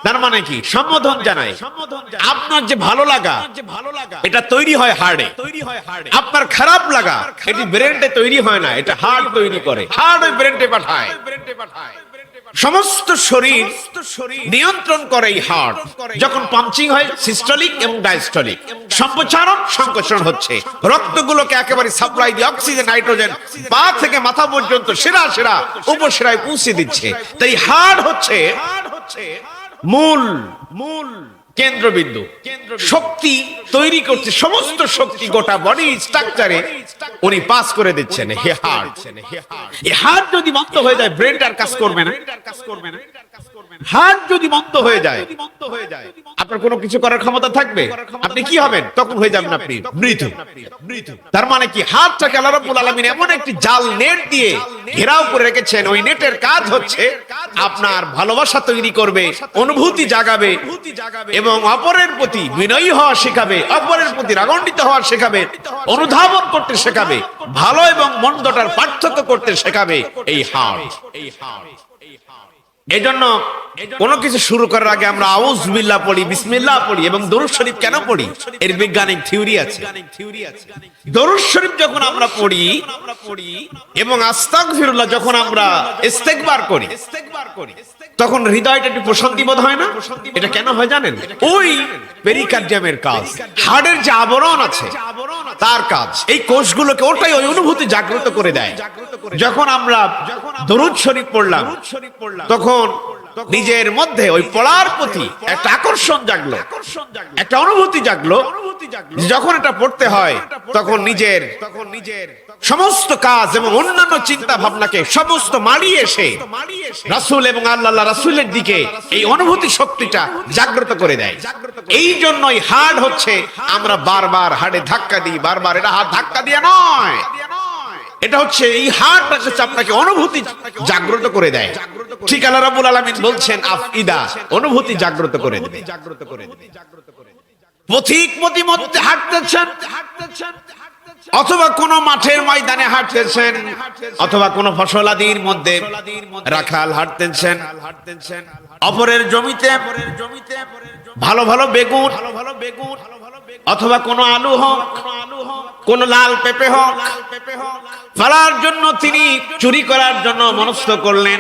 তার মানে কি? সম্বোধন জানায়। আপনার যে ভালো লাগা, এটা তৈরি হয় হার্টে। আপনার খারাপ লাগা, এটি ব্রেনটে তৈরি হয় না, এটা হার্ট তৈরি করে, হার্ট ওই ব্রেনটে পাঠায়। সমস্ত শরীর নিয়ন্ত্রণ করে এই হার্ট। যখন পাম্পিং হয় সিস্টোলিক এবং ডায়াস্টোলিক, সম্প্রসারণ সংকোচন হচ্ছে, রক্তগুলোকে একেবারে সাপ্লাই দিয়ে অক্সিজেন, নাইট্রোজেন পা থেকে মাথা পর্যন্ত সেরা উপসেরায় পৌঁছে দিচ্ছে। তাই হার্ট হচ্ছে মূল কেন্দ্রবিন্দু। শক্তি তৈরি করছে, সমস্ত শক্তি গোটা বডি স্ট্রাকচারে উনি পাস করে দিচ্ছেন। হে হার্ট, এই হার্ট যদি বন্ধ হয়ে যায়, ব্রেনটার কাজ করবে না। হার্ট যদি বন্ধ হয়ে যায়, আপনার কোনো কিছু করার ক্ষমতা থাকবে? আপনি কি হবেন? তখন হয়ে যাবেন আপনি মৃত। তার মানে কি? হার্টটাকে আল্লাহ রাব্বুল আলামিন এমন একটি জাল, নেট দিয়ে ঘেরাও করে রেখেছেন। ওই নেটের কাজ হচ্ছে আপনার ভালোবাসা তৈরি করবে, অনুভূতি জাগাবে এবং অপরের প্রতি বিনয়ী হওয়া শেখাবে, অপরের প্রতি রাগান্বিত হওয়া শেখাবে, অনুধাবন করতে শেখাবে, ভালো এবং মন্দটার পার্থক্য করতে শেখাবে এই হার্ট। এজন্য কোনো কিছু শুরু করার আগে আমরা আউযুবিল্লাহ পড়ি, বিসমিল্লাহ পড়ি এবং দরুদ শরীফ কেন পড়ি? এর বৈজ্ঞানিক থিওরি আছে। দরুদ শরীফ যখন আমরা পড়ি এবং আস্তাগফিরুল্লাহ যখন আমরা ইস্তেগফার করি, তখন হৃদয়টা একটু প্রশান্তি বোধ হয় না? এটা কেন হয় জানেন? ওই পেরিকার্ডিয়ামের কাজ, হাড়ের যে আবরণ আছে তার কাজ, এই কোষগুলোকে ওটাই ওই অনুভূতি জাগ্রত করে দেয়। যখন আমরা দরুদ শরীফ পড়লাম তখন নিজের মধ্যে ওই পড়ার প্রতি একটা আকর্ষণ জাগলো, একটা অনুভূতি জাগলো। যখন এটা পড়তে হয় তখন নিজের সমস্ত কাজ এবং অন্যান্য চিন্তা ভাবনাকে সমস্ত মারিয়ে এসে রাসূল এবং আল্লাহ রাসূলের দিকে এই অনুভূতি শক্তিটা জাগ্রত করে দেয়। এই জন্যই হাড় হচ্ছে, আমরা বারবার হাড়ে ধাক্কা দিই, বারবার এটা হাড় ধাক্কা দিয়ে নয়, এটা হচ্ছে এই হাড়টা আপনাকে অনুভূতি জাগ্রত করে দেয়। ঠিক আল্লাহ রাব্বুল আলামিন বলছেন আফইদা, অনুভূতি জাগ্রত করে দেবে। পথিক মধ্যে হাঁটতেছেন, অথবা কোন মাঠের ময়দানে হাঁটতেছেন, অথবা কোন ফসলাদির মধ্যে রাখাল হাঁটতেছেন, অপরের জমিতে ভালো ভালো বেগুন অথবা কোন আলু হোক, কোন লাল পেঁপে হোক ফলার জন্য তিনি চুরি করার জন্য মনস্থ করলেন।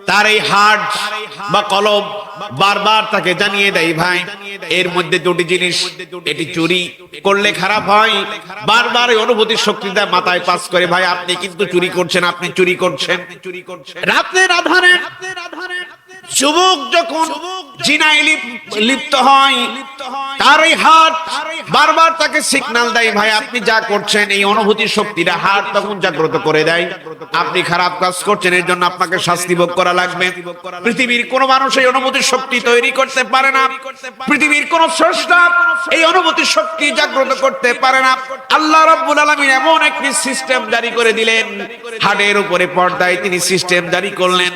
তার এই হাট বা কলব বারবার তাকে জানিয়ে দেয়, ভাই এর মধ্যে দুটি জিনিস, এটি চুরি করলে খারাপ হয়। বারবার এই অনুভূতির শক্তিটা মাথায় পাস করে, ভাই আপনি কিন্তু চুরি করছেন, আপনি চুরি করছেন। রাতের আধারে যুবক যখন জিনায় লিপ্ত হয়, তার এই হাত বারবার তাকে সিগন্যাল দেয়, ভাই আপনি যা করছেন, এই অনুভূতির শক্তিটা হাত তখন জাগ্রত করে দেয়, আপনি খারাপ কাজ করছেন, এর জন্য আপনাকে শাস্তি ভোগ করা লাগবে। পৃথিবীর কোন মানুষ এই অনুভূতির শক্তি তৈরি করতে পারে না, পৃথিবীর কোন স্রষ্টা এই অনুভূতির শক্তি জাগ্রত করতে পারে না। আল্লাহ রাব্বুল আলামিন এমন একটি সিস্টেম জারি করে দিলেন, হাড়ের উপরে পর্দায় তিনি সিস্টেম জারি করলেন।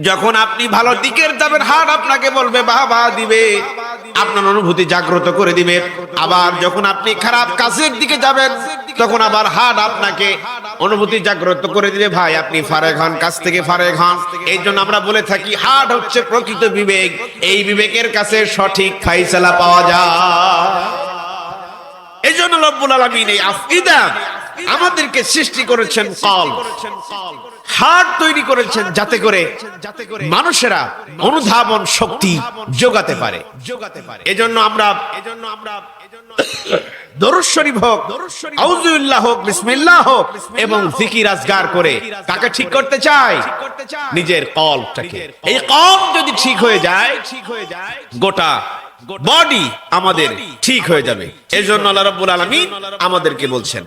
যখন আপনি ভালো দিকের যাবেন, হাট আপনাকে বলবে বাবা দিবে, আপনার অনুভূতি জাগ্রত করে দিবে। আবার যখন আপনি খারাপ কাজের দিকে যাবেন, তখন আবার হাট আপনাকে অনুভূতি জাগ্রত করে দিবে, ভাই আপনি ফারেক হন, কাছ থেকে ফারেক হন। এই জন্য আমরা বলে থাকি হাট হচ্ছে প্রকৃত বিবেক, এই বিবেকের কাছে সঠিক ফাইসালা পাওয়া যায়। এই জন্য রব্বুল আলামিন এই আফইদা আমাদেরকে সৃষ্টি করেছেন, কলব হার্ট তৈরি করেছেন, যাতে করে মানুষেরা অনুধাবন শক্তি যোগাতে পারে। এজন্য আমরা দরুদ শরীফ হোক, আউযুবিল্লাহ হোক, বিসমিল্লাহ হোক এবং জিকির আজগার করে কাকে ঠিক করতে চাই? নিজের কলবটাকে। এই কলব যদি ঠিক হয়ে যায়, গোটা বডি আমাদের ঠিক হয়ে যাবে। এজন্য আল্লাহ রাব্বুল আলামিন আমাদেরকে বলছেন,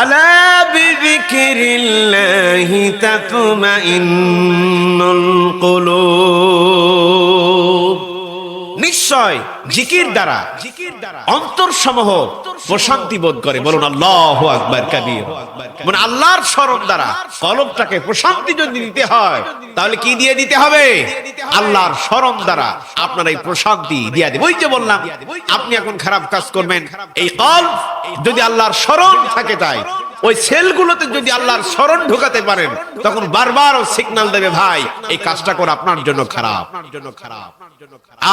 আলা বিযিকরিল্লাহি তাতমাইন্নুল কুলুব, নিশ্চয় জিকির দ্বারা অন্তরসমূহ প্রশান্তি বোধ করে। বলুন আল্লাহু আকবার কাবীর। মানে আল্লাহর স্মরণ দ্বারা কলবটাকে প্রশান্তি যদি দিতে হয়, তাহলে কি দিয়ে দিতে হবে? আল্লাহর স্মরণ দ্বারা আপনার এই প্রশান্তি দিয়ে দেবে। ওই যে বললাম, আপনি এখন খারাপ কাজ করবেন, এই কলব যদি আল্লাহর স্মরণ থাকে, তাই ওই সেলগুলোতে যদি আল্লাহর স্মরণ ঢোকাতে পারেন, তখন বারবার ও সিগন্যাল দেবে, ভাই এই কাজটা করে আপনার জন্য খারাপ।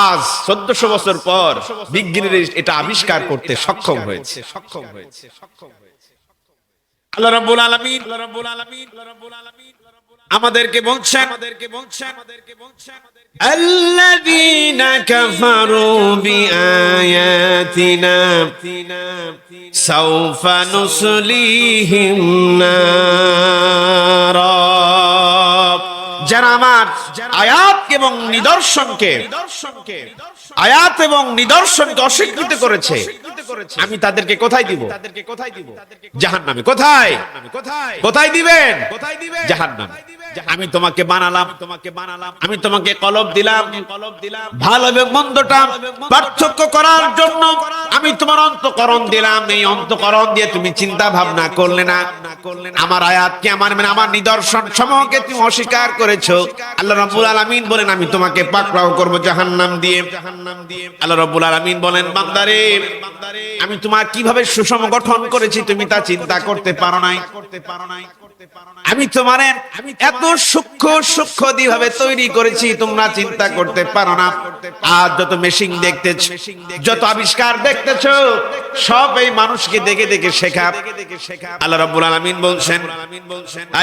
আজ 1400 বছর পর বিজ্ঞানীরা এটা আবিষ্কার করতে সক্ষম হয়েছে। আল্লাহ রাব্বুল আলামিন আমাদেরকে বলছেন, আল্লাযীনা কাফারু বিআয়াতিনা সাওফা নুসলিহিম নারা, যারা আমার আয়াত এবং নিদর্শনকে অস্বীকৃত করেছে, আমি তাদেরকে কোথায় দিব? জাহান্নামে। কোথায় দিবেন? জাহান্নামে। আমি তোমাকে বানালাম, আমি তোমাকে কলব দিলাম, ভালো এবং মন্দটা পার্থক্য করার জন্য আমি তোমার অন্তঃকরণ দিলাম। এই অন্তঃকরণ দিয়ে তুমি চিন্তা ভাবনা করলে না, আমার আয়াতকে, আমার নিদর্শন সমূহকে তুমি অস্বীকার করেছো। আল্লাহ রাব্বুল আলামিন বলেন, আমি তোমাকে পাকড়াও করব জাহান্নাম দিয়ে। আল্লাহ রাব্বুল আলামিন বলেন, বান্দারে আমি তোমার কিভাবে সুষম গঠন করেছি তুমি তা চিন্তা করতে পারো নাই। আমি তোমার এত সূক্ষ্ম ভাবে তৈরি করেছি তোমরা চিন্তা করতে পারো না। আর যত মেশিন দেখতেছ, যত আবিষ্কার দেখতেছ, সব এই মানুষকে দেখে দেখে শেখা। আল্লাহ রাব্বুল আলামিন বলছেন,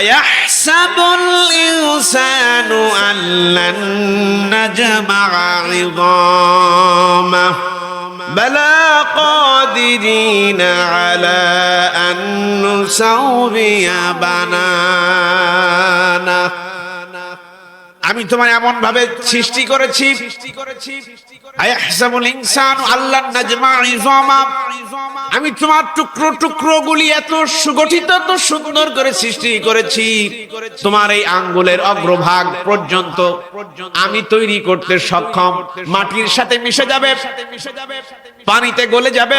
আয়াহসাবুল ইনসানু আল্লান নাজমা'a 'idama بلى قادرين على أن نسوي بنانا। আমি তোমায় এমন ভাবে সৃষ্টি করেছি, আয়াহসাবুল ইনসানু আল্লান নাজমা'a 'idama, আমি তোমার টুকরো টুকরো গুলি এত সুগঠিত, এত সুন্দর করে সৃষ্টি করেছি, তোমার এই আঙ্গুলের অগ্রভাগ পর্যন্ত আমি তৈরি করতে সক্ষম। মাটির সাথে মিশে যাবে, পানিতে গলে যাবে,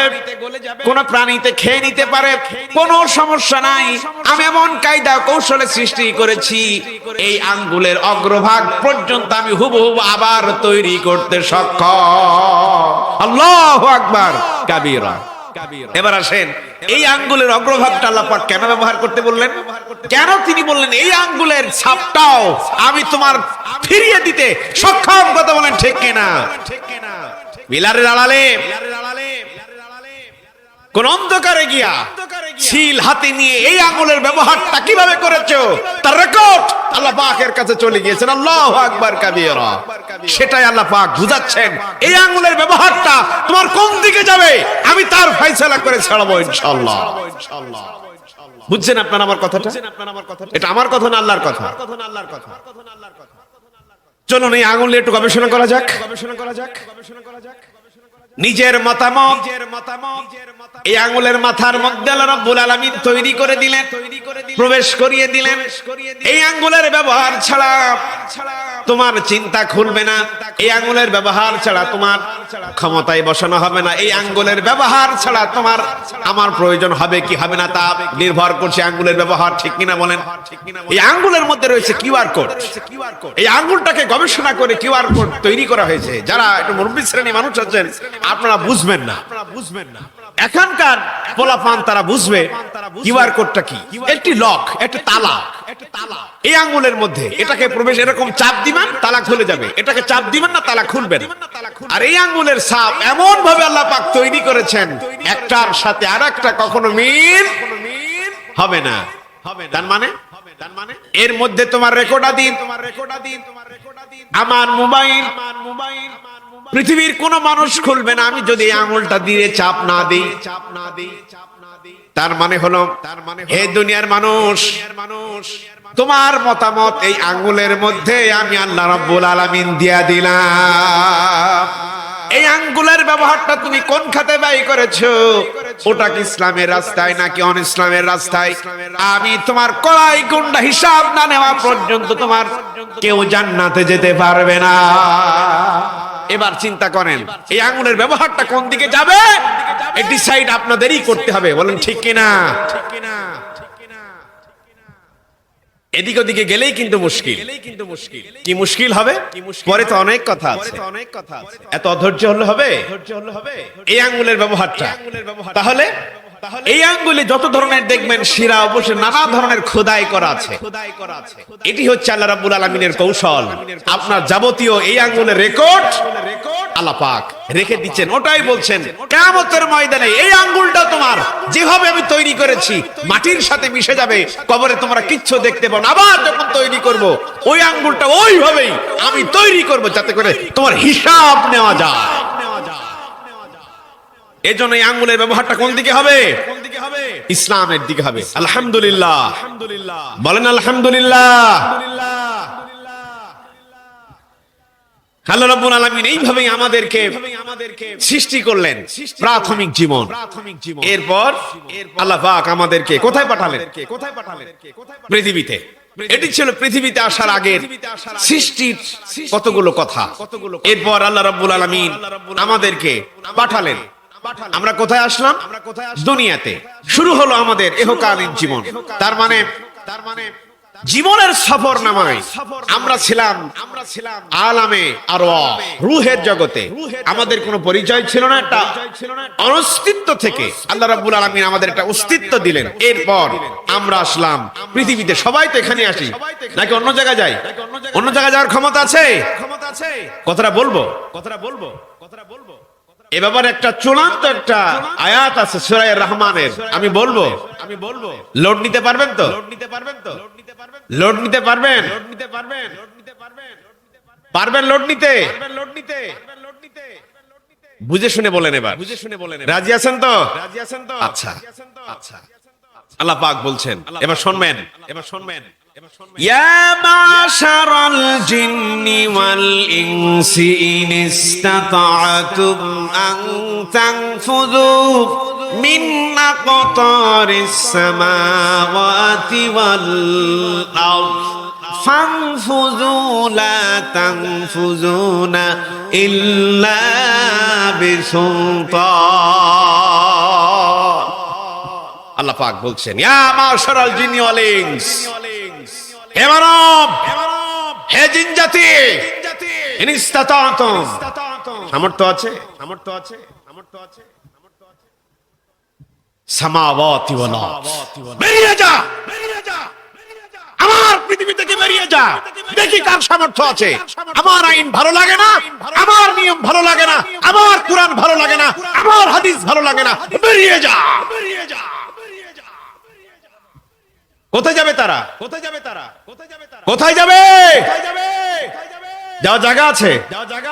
কোন প্রাণীতে খেয়ে নিতে পারে, কোনো সমস্যা নাই। আমি এমন কায়দা কৌশলে সৃষ্টি করেছি, এই আঙ্গুলের অগ্রভাগ পর্যন্ত আমি হুবহু আবার তৈরি করতে সক্ষম। আল্লাহু আকবার কাবীরা। এবার আসেন, এই আঙ্গুলের অগ্রভাগটা আল্লাহ পাক কেন ব্যবহার করতে বললেন? কেন তিনি বললেন এই আঙ্গুলের ছাপটাও আমি তোমার ফিরিয়ে দিতে সক্ষম? কথা বলেন ঠিক কিনা? বিলারের আড়ালে কোন অন্ধকারে গিয়া ছিল হাতে নিয়ে এই আঙ্গুলের ব্যবহারটা কিভাবে করেছো তার রেকর্ড আল্লাহ পাকের কাছে চলে গিয়েছেন। আল্লাহু আকবার কাবীরা। সেটাই আল্লাহ পাক বুঝাচ্ছেন, এই আঙ্গুলের ব্যবহারটা তোমার কোন দিকে যাবে আমি তার ফয়সালা করে ছাড়বো ইনশাআল্লাহ। বুঝছেন আপনারা আমার কথাটা? এটা আমার কথা না আল্লাহর কথা? চলুন এই আঙ্গুল নিয়ে একটু গবেষণা করা যাক। নিজের মতামত এই আঙ্গুলের মাথার মধ্যে আল্লাহ রাব্বুল আলামিন তৈরি করে দিলেন, প্রবেশ করিয়ে দিলেন। এই আঙ্গুলের ব্যবহার ছাড়া তোমার চিন্তা খুলবে না, এই আঙ্গুলের ব্যবহার ছাড়া তোমার ক্ষমতায় বসানো হবে না, এই আঙ্গুলের ব্যবহার ছাড়া তোমার আমার প্রয়োজন হবে কি হবে না তা নির্ভর করছে আঙ্গুলের ব্যবহার। ঠিক কিনা বলেন? এই আঙ্গুলের মধ্যে রয়েছে কিউআর কোড। এই আঙ্গুলটাকে গবেষণা করে কিউআর কোড তৈরি করা হয়েছে। যারা একটু মুরব্বী শ্রেণী মানুষ আছেন আপনারা বুঝবেন না, এখানকার পোলাপান তারা বুঝবে কিউআর কোডটা কি। একটি লক, একটা তালা এই আঙ্গুলের মধ্যে, এটাকে প্রবেশ এরকম চাপ দিবেন তালা খুলে যাবে, এটাকে চাপ দিবেন না তালা খুলবে না। আর এই আঙ্গুলের ছাপ এমন ভাবে আল্লাহ পাক তৈরি করেছেন একটার সাথে আরেকটা কখনো মিল হবে না। তার মানে এর মধ্যে তোমার রেকর্ডাধীন আমার মোবাইল পৃথিবীর কোন মানুষ খুলবে না আমি যদি আঙুলটা দিয়ে চাপ না দিই। তার মানে হলো হে দুনিয়ার মানুষ, তোমার মতামত এই আঙ্গুলের মধ্যে আমি আল্লাহ রাব্বুল আলামিন দিয়া দিলাম। এই আঙ্গুলের ব্যবহারটা তুমি কোন খাতে ব্যয় করেছো? ওটা কি ইসলামের রাস্তায় নাকি অন ইসলামের রাস্তায়? আমি তোমার কড়াই গুন্ডা হিসাব না নেওয়া পর্যন্ত তোমার কেউ জান্নাতে যেতে পারবে না। এবার চিন্তা করেন এই আঙ্গুলের ব্যবহারটা কোন দিকে যাবে, এই ডিসাইড আপনাদেরই করতে হবে। বলেন ঠিক কিনা? এদিক ওদিকে গেলেই কিন্তু মুশকিল। কি মুশকিল হবে? পরে তো অনেক কথা আছে, এত অধৈর্য হলে হবে? এই আঙ্গুলের ব্যবহারটা তাহলে এই আঙ্গুলে যত ধরনের দেখবেন শিরা অবশ্যই নানা ধরনের খোদাই করা আছে। এটি হচ্ছে আল্লাহ রাব্বুল আলামিনের কৌশল। আপনার যাবতীয় এই আঙ্গুলের রেকর্ড আল্লাহ পাক রেখে দিচ্ছেন। ওটাই বলছেন কিয়ামতের ময়দানে এই আঙ্গুলটা তোমার যেভাবে আমি তৈরি করেছি মাটির সাথে মিশে যাবে, কবরে তোমরা কিচ্ছু দেখতে পাবে না। আবার যখন তৈরি করব ওই আঙ্গুলটা ওইভাবেই আমি তৈরি করব যাতে করে তোমার হিসাব নেওয়া যায়। এজন্য এই আঙ্গুলের ব্যবহারটা কোন দিকে হবে? ইসলামের দিকে হবে। আলহামদুলিল্লাহ বলেন আলহামদুলিল্লাহ। আল্লাহ রাব্বুল আলামিন এইভাবেই আমাদেরকে সৃষ্টি করলেন প্রাথমিক জীবন। এরপর আল্লাহ পাক আমাদেরকে কোথায় পাঠালেন? পৃথিবীতে। এটি ছিল পৃথিবীতে আসার আগের সৃষ্টির কতগুলো কথা। এরপর আল্লাহ রাব্বুল আলামিন আমাদেরকে পাঠালেন। আমরা কোথায় আসলাম? দুনিয়াতে। শুরু হলো আমাদের ইহকালীন জীবন। তার মানে জীবনের সফর নামায় আমরা ছিলাম আলামে আরওয়াহ, রূহের জগতে। আমাদের কোনো পরিচয় ছিল না, একটা অস্তিত্ব থেকে আল্লাহ রাব্বুল আলামিন আমাদের একটা অস্তিত্ব দিলেন। এরপর আমরা আসলাম পৃথিবীতে। সবাই তো এখানে আসি, নাকি অন্য জায়গায় যাই? অন্য জায়গায় যাওয়ার ক্ষমতা আছে? কথাটা বলবো। এ ব্যাপারে একটা চূড়ান্ত একটা আয়াত আছে সূরা রহমানের, আমি বলবো। লোড নিতে পারবেন তো? লোড নিতে পারবেন? পারবেন লোড নিতে? বুঝে শুনে বলেন এবার। রাজি আছেন তো? আচ্ছা। আল্লাহ পাক বলছেন, এবার শুনবেন। يا معشر الجن والإنس إن استطعتم أن تنفذوا من أقطار السماوات والأرض فانفذوا لا تنفذون إلا بسلطان। আল্লাহ পাক বলছেন, ইয়া মাশারাল জিন্নি ওয়াল ইনস, হে মানব, হে জিন জাতি, ইন ইসতাতাতুম, সামর্থ্য আছে সামাওয়াতি ওয়াল আরদ, বেরিয়ে যা, আমার পৃথিবী থেকে বেরিয়ে যা, দেখি কার সামর্থ্য আছে। আমার আইন ভালো লাগে না, আমার নিয়ম ভালো লাগে না, আমার কুরআন ভালো লাগে না, আমার হাদিস ভালো লাগে না, বেরিয়ে যা। কোথায় যাবে তারা? কোথায় যাবে? যাওয়ার জায়গা আছে?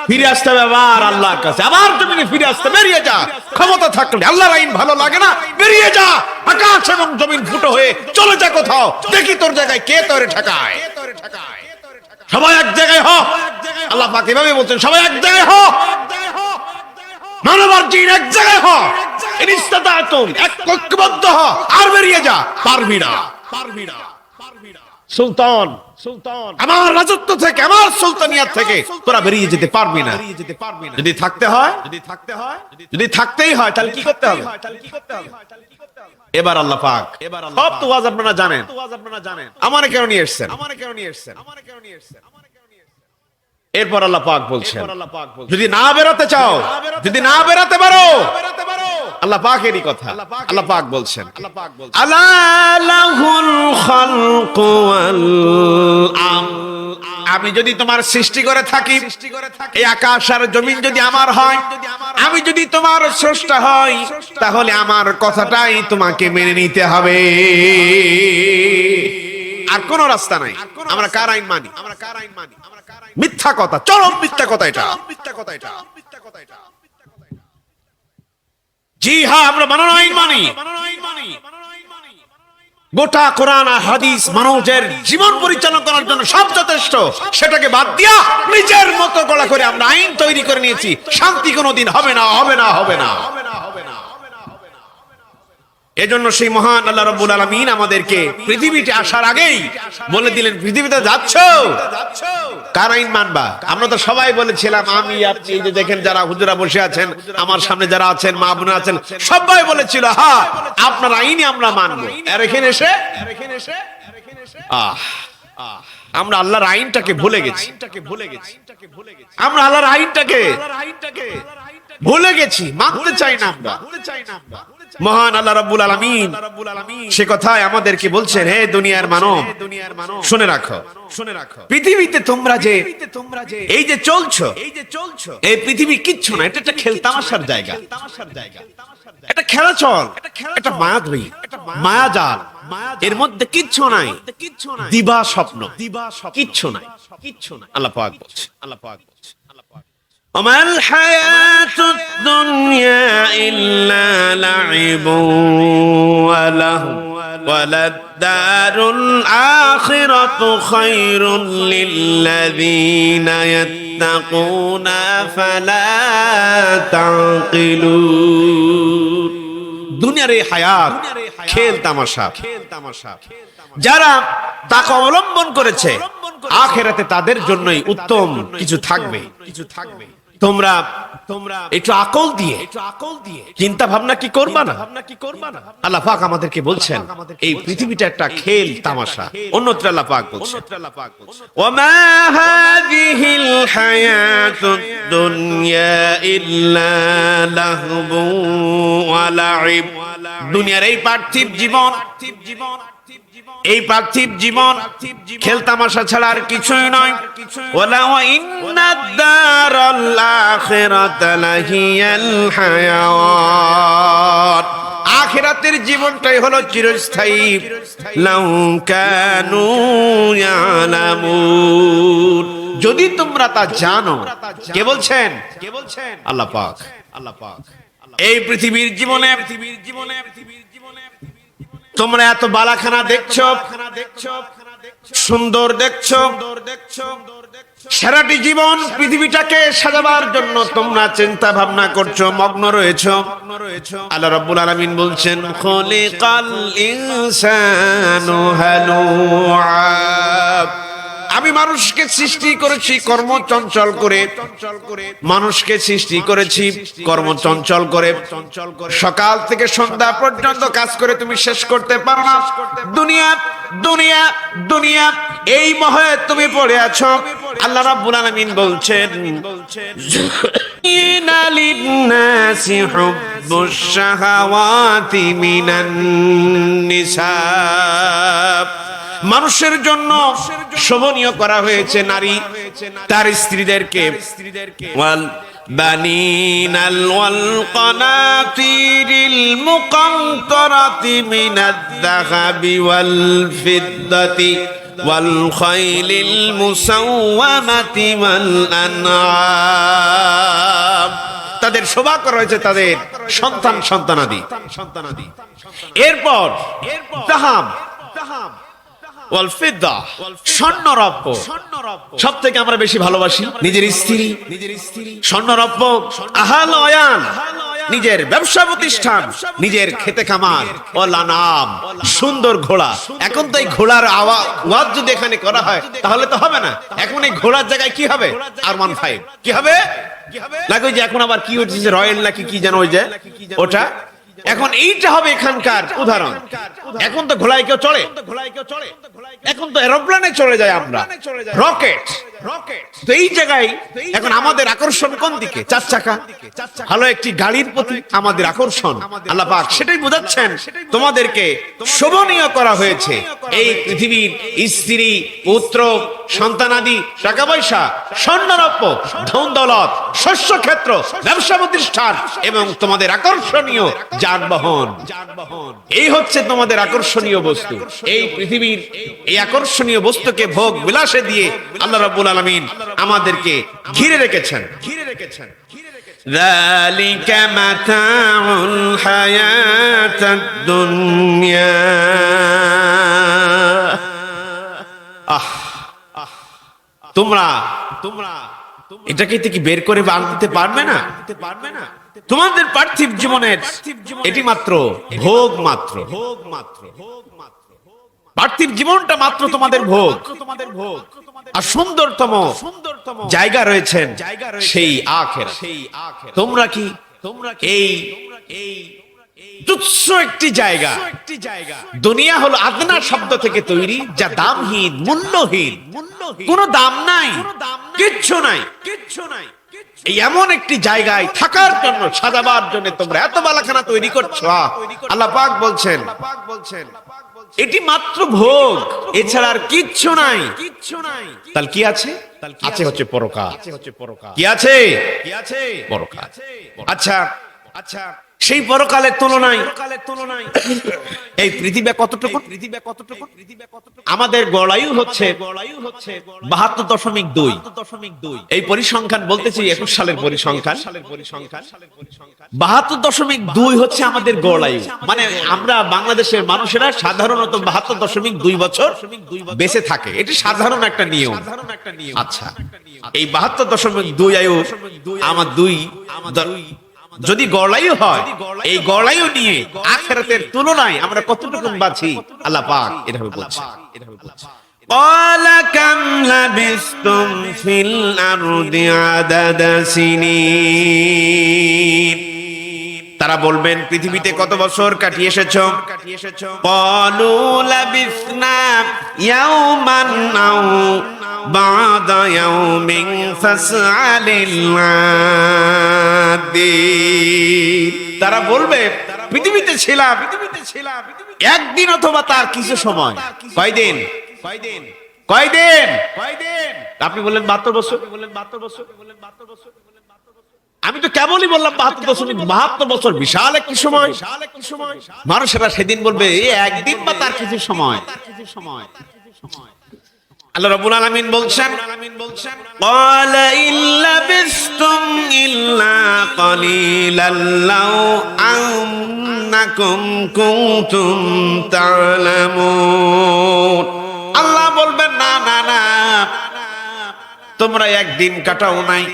ফিরে আসতে হবে আবার আল্লাহর কাছে, আবার জমিনে ফিরে আসতে। বেরিয়ে যা, ক্ষমতা থাকলে আল্লাহর আইন ভালো লাগে না, বেরিয়ে যা। আকাশ এবং জমিন ফুটো হয়ে চলে যা কোথাও, দেখি তোর জায়গায় কে তোরে ঠেকায়। সবাই এক জায়গায় হ। আল্লাহ পাক এভাবে বলছেন, সবাই এক জায়গায় হ, মানব আর জিন এক জায়গায় হ, ইন ইসতাতাতুম, এক ঐক্যবদ্ধ হ, আর বেরিয়ে যা। পারবি না। সুলতান, আমার রাজত্ব থেকে, আমার সুলতানিয়াত থেকে তোরা বেরিয়ে যেতে পারবি না। যদি থাকতে হয়, যদি থাকতেই হয়, তাহলে কি করতে হবে? এবার আল্লাহ পাক সব তো ওয়াজ আপনারা জানেন। আমারে কেন নিয়ে এসেছেন? এরপর আল্লাহ পাক বলছেন, যদি না বেরোতে চাও, যদি না বেরোতে পারো, আল্লাহ পাকেরই কথা। আল্লাহ পাক বলছেন, আলা লাহুল খালকু ওয়াল আমর, আমি যদি তোমার সৃষ্টি করে থাকি, এই আকাশ আর জমিন যদি আমার হয়, আমি যদি তোমার স্রষ্টা হই, তাহলে আমার কথাটাই তোমাকে মেনে নিতে হবে। আর কোন রাস্তা নাই। আমরা কার আইন মানি? মিথ্যা কথা, চরম মিথ্যা কথা এটা। জি হ্যাঁ, আমরা বানানো আইন মানি। গোটা কোরআন আর হাদিস মানুষের জীবন পরিচালনা করার জন্য সব যথেষ্ট। সেটাকে বাদ দিয়া নিজের মতো গলা করে আমরা আইন তৈরি করে নিয়েছি। শান্তি কোনোদিন হবে না, হবে না, হবে না। এজন্য সেই মহান আল্লাহ রাব্বুল আলামিন আমাদেরকে পৃথিবীতে আসার আগেই বলে দিলেন, পৃথিবীতে যাচ্ছো, কার আইন মানবা? আমরা তো সবাই বলেছিলাম, আমি আপনি, এই যে দেখেন যারা হুজুরা বসে আছেন, আমার সামনে যারা আছেন, মা বোন আছেন, সবাই বলেছিল হ্যাঁ আপনার আইনই আমরা মানবো। আর এখানে এসে আমরা আল্লাহর আইনটাকে ভুলে গেছি। আমরা আল্লাহর আইনটাকে ভুলে গেছি, মানতে চাই না আমরা। মহান আল্লাহ রাব্বুল আলামিন সে কথাই আমাদেরকে বলছেন, হে দুনিয়ার মানব, শুনে রাখো, পৃথিবীতে তোমরা যে এই যে চলছো, এই পৃথিবী কিচ্ছু না, এটা একটা খেলতামাশার জায়গা, এটা খেলাচল, এটা মায়াদ্বী, মায়াজাল। এর মধ্যে কিচ্ছু নাই, দিবা স্বপ্ন, কিচ্ছু নাই। আল্লাহ পাক বলছে, وما الحياة الدنيا إلا لعب ولهو وللدار الآخرة خير للذين يتقون فلا تعقلون। দুনিয়ার এই হায়াত খেল তামাশা, যারা তাকে অবলম্বন করেছে আখিরাতে তাদের জন্যই উত্তম কিছু থাকবে। তোমরা একটু আকল দিয়ে চিন্তা ভাবনা কি করবা না? আল্লাহ পাক আমাদেরকে বলছেন এই পৃথিবীটা একটা খেল তামাশা। অন্যত্র আল্লাহ পাক বলছেন ওয়ামা হাযিহিল হায়াতুদ দুনিয়া ইল্লা লাহবু ওয়া লাইব। দুনিয়ার এই পার্থিব জীবন খেল তামাশা ছাড়া আর কিছুই নয়। ওয়ালা ওয়া ইন্নাদ দারাল আখিরাতা লাহিয়াল হায়াওয়ান। আখিরাতের জীবনটাই হলো চিরস্থায়ী। লাউ কানু ইয়ালামুন। যদি তোমরা তা জানো। কে বলছেন? আল্লাহ পাক। এই পৃথিবীর জীবনে তোমরা এত বালাখানা দেখছো, সুন্দর দেখছো, সারাটি জীবন পৃথিবীটাকে সাজাবার জন্য তোমরা চিন্তা ভাবনা করছো, মগ্ন রয়েছো। আল্লাহ রাব্বুল আলামিন বলছেন খুলিকাল ইনসানু হালুআ। আমি মানুষকে সৃষ্টি করেছি কর্মচঞ্চল করে, মানুষকে সৃষ্টি করেছি কর্মচঞ্চল করে। সকাল থেকে সন্ধ্যা পর্যন্ত কাজ করে তুমি শেষ করতে পারো না। দুনিয়া দুনিয়া দুনিয়া এই মোহে তুমি পড়ে আছো। আল্লাহ রাব্বুল আলামিন বলছেন ইনা লিন্নাসি হুব্বুশ শাহাওয়াতি মিনান নিসা। মানুষের জন্য শোভনীয় করা হয়েছে নারী তার স্ত্রীদেরকে। ওয়াল বানিনাল ওয়াল কানাতিরিল মুকান্তারাতি মিনাদ যাহাবি ওয়াল ফিদ্দাতি ওয়াল খাইলিল মুসাওয়ামাতি ওয়াল আনআম। তাদের শোভা করা হয়েছে তাদের সন্তানাদি। এরপর যাহাব ওয়াল ফিদ্দা, স্বর্ণরৌপ্য। সব থেকে আমরা বেশি ভালোবাসি নিজের স্ত্রী, স্বর্ণরৌপ্য, আহাল ওয়ান, নিজের ব্যবসা প্রতিষ্ঠান, নিজের খেতে খামার, ওয়ালানাম, সুন্দর ঘোড়া। এখন তো এই ঘোড়ার আওয়াজ যদি এখানে করা হয় তাহলে তো হবে না। এখন এই ঘোড়ার জায়গায় কি হবে? R15 কি হবে? লাগে যে এখন আবার কি হচ্ছে রয়্যাল নাকি কি যেন ওই যে ওটা, এখন এইটা হবে এখানকার উদাহরণ। এখন তো ঘোড়ায় কেউ চড়ে, এখন তো এরোপ্লেনে চলে যায় আমরা, রকেট। তো এই জায়গায় এখন আমাদের আকর্ষণ কোন দিকে? চার চাকা, ভালো একটি গাড়ির প্রতি আমাদের আকর্ষণ। আল্লাহ পাক সেটাই বোঝাচ্ছেন তোমাদেরকে শোভনীয় করা হয়েছে এই পৃথিবীর স্ত্রী, পুত্র, সন্তানাদি, টাকা পয়সা, স্বর্ণরৌপ্য, ধন দৌলত, শস্য ক্ষেত্র, ব্যবসা প্রতিষ্ঠান এবং তোমাদের আকর্ষণীয় যানবাহন। এই হচ্ছে তোমাদের আকর্ষণীয় বস্তু। এই পৃথিবীর এই আকর্ষণীয় বস্তুকে ভোগ বিলাসে দিয়ে আল্লাহ রাব্বুল আলামিন আমাদেরকে ঘিরে রেখেছেন। যালিকা মাতাউল হায়াতাদ দুনিয়া। তোমরা এটাকে থেকে বের করে আনতে পারবে না। তোমাদের পার্থিব জীবনের এটি মাত্র ভোগ মাত্র। পার্থিব জীবনটা মাত্র তোমাদের ভোগ। আর সুন্দরতম জায়গা রয়েছেন সেই আখিরাত। তোমরা কি এই তুচ্ছ একটি জায়গা, দুনিয়া হলো আদনা শব্দ থেকে তৈরি, যা দামহীন, মূল্যহীন, কোনো দাম নাই, কিচ্ছু নাই। এই এমন একটি জায়গায় থাকার জন্য, সাজাবার জন্য তোমরা এত বালাখানা তৈরি করছো। আল্লাহ পাক বলছেন এটি মাত্র ভোগ, এছাড়া আর কিচ্ছু নাই। তাহলে কি আছে? আছে হচ্ছে পরকাল। কি আছে? পরকাল। আচ্ছা, সেই পরকালের তুলনায় এই পৃথিবী কতটুকু? আমাদের গড়ায়ু হচ্ছে 72.2। এই পরিসংখ্যান বলতেছি 21 সালের পরিসংখ্যান। 72.2 হচ্ছে আমাদের গড়ায়ু। মানে আমরা বাংলাদেশের মানুষেরা সাধারণত 72.2 বছর বেঁচে থাকে, এটি সাধারণ একটা নিয়ম। আচ্ছা, এই 72.2 আয়ু আমার যদি গড়ায়ু হয়, এই গড়ায়ু নিয়ে আখিরাতের তুলনায় আমরা কতটুকু বাঁচি আল্লাহ পাক এভাবে বলছেন। قال كم لبثتم في الأرض عدد سنين তারা বলবেন পৃথিবীতে কত বছর কাটিয়ে এসেছো قالوا لبثنا يوما أو بعض يوم فاسأل العادين তারা বলবে পৃথিবীতে ছিলাম একদিন অথবা তার কিছু সময় কয়দিন আপনি বললেন 72 বছর আমি তো কেবলই বললাম 72 বছর বিশাল একটি সময় মানুষেরা সেদিন বলবে এই একদিন বা তার কিছু সময় আল্লাহ রাব্বুল আলামিন বলছেন ক্বালা ইল্লা বিস্তুম ইল্লা ক্বালিলাল লাউ আন্নাকুম কুনতুম তা'লামুন আল্লাহ বলবেন না না না তোমরা একদিন কাটাও নাই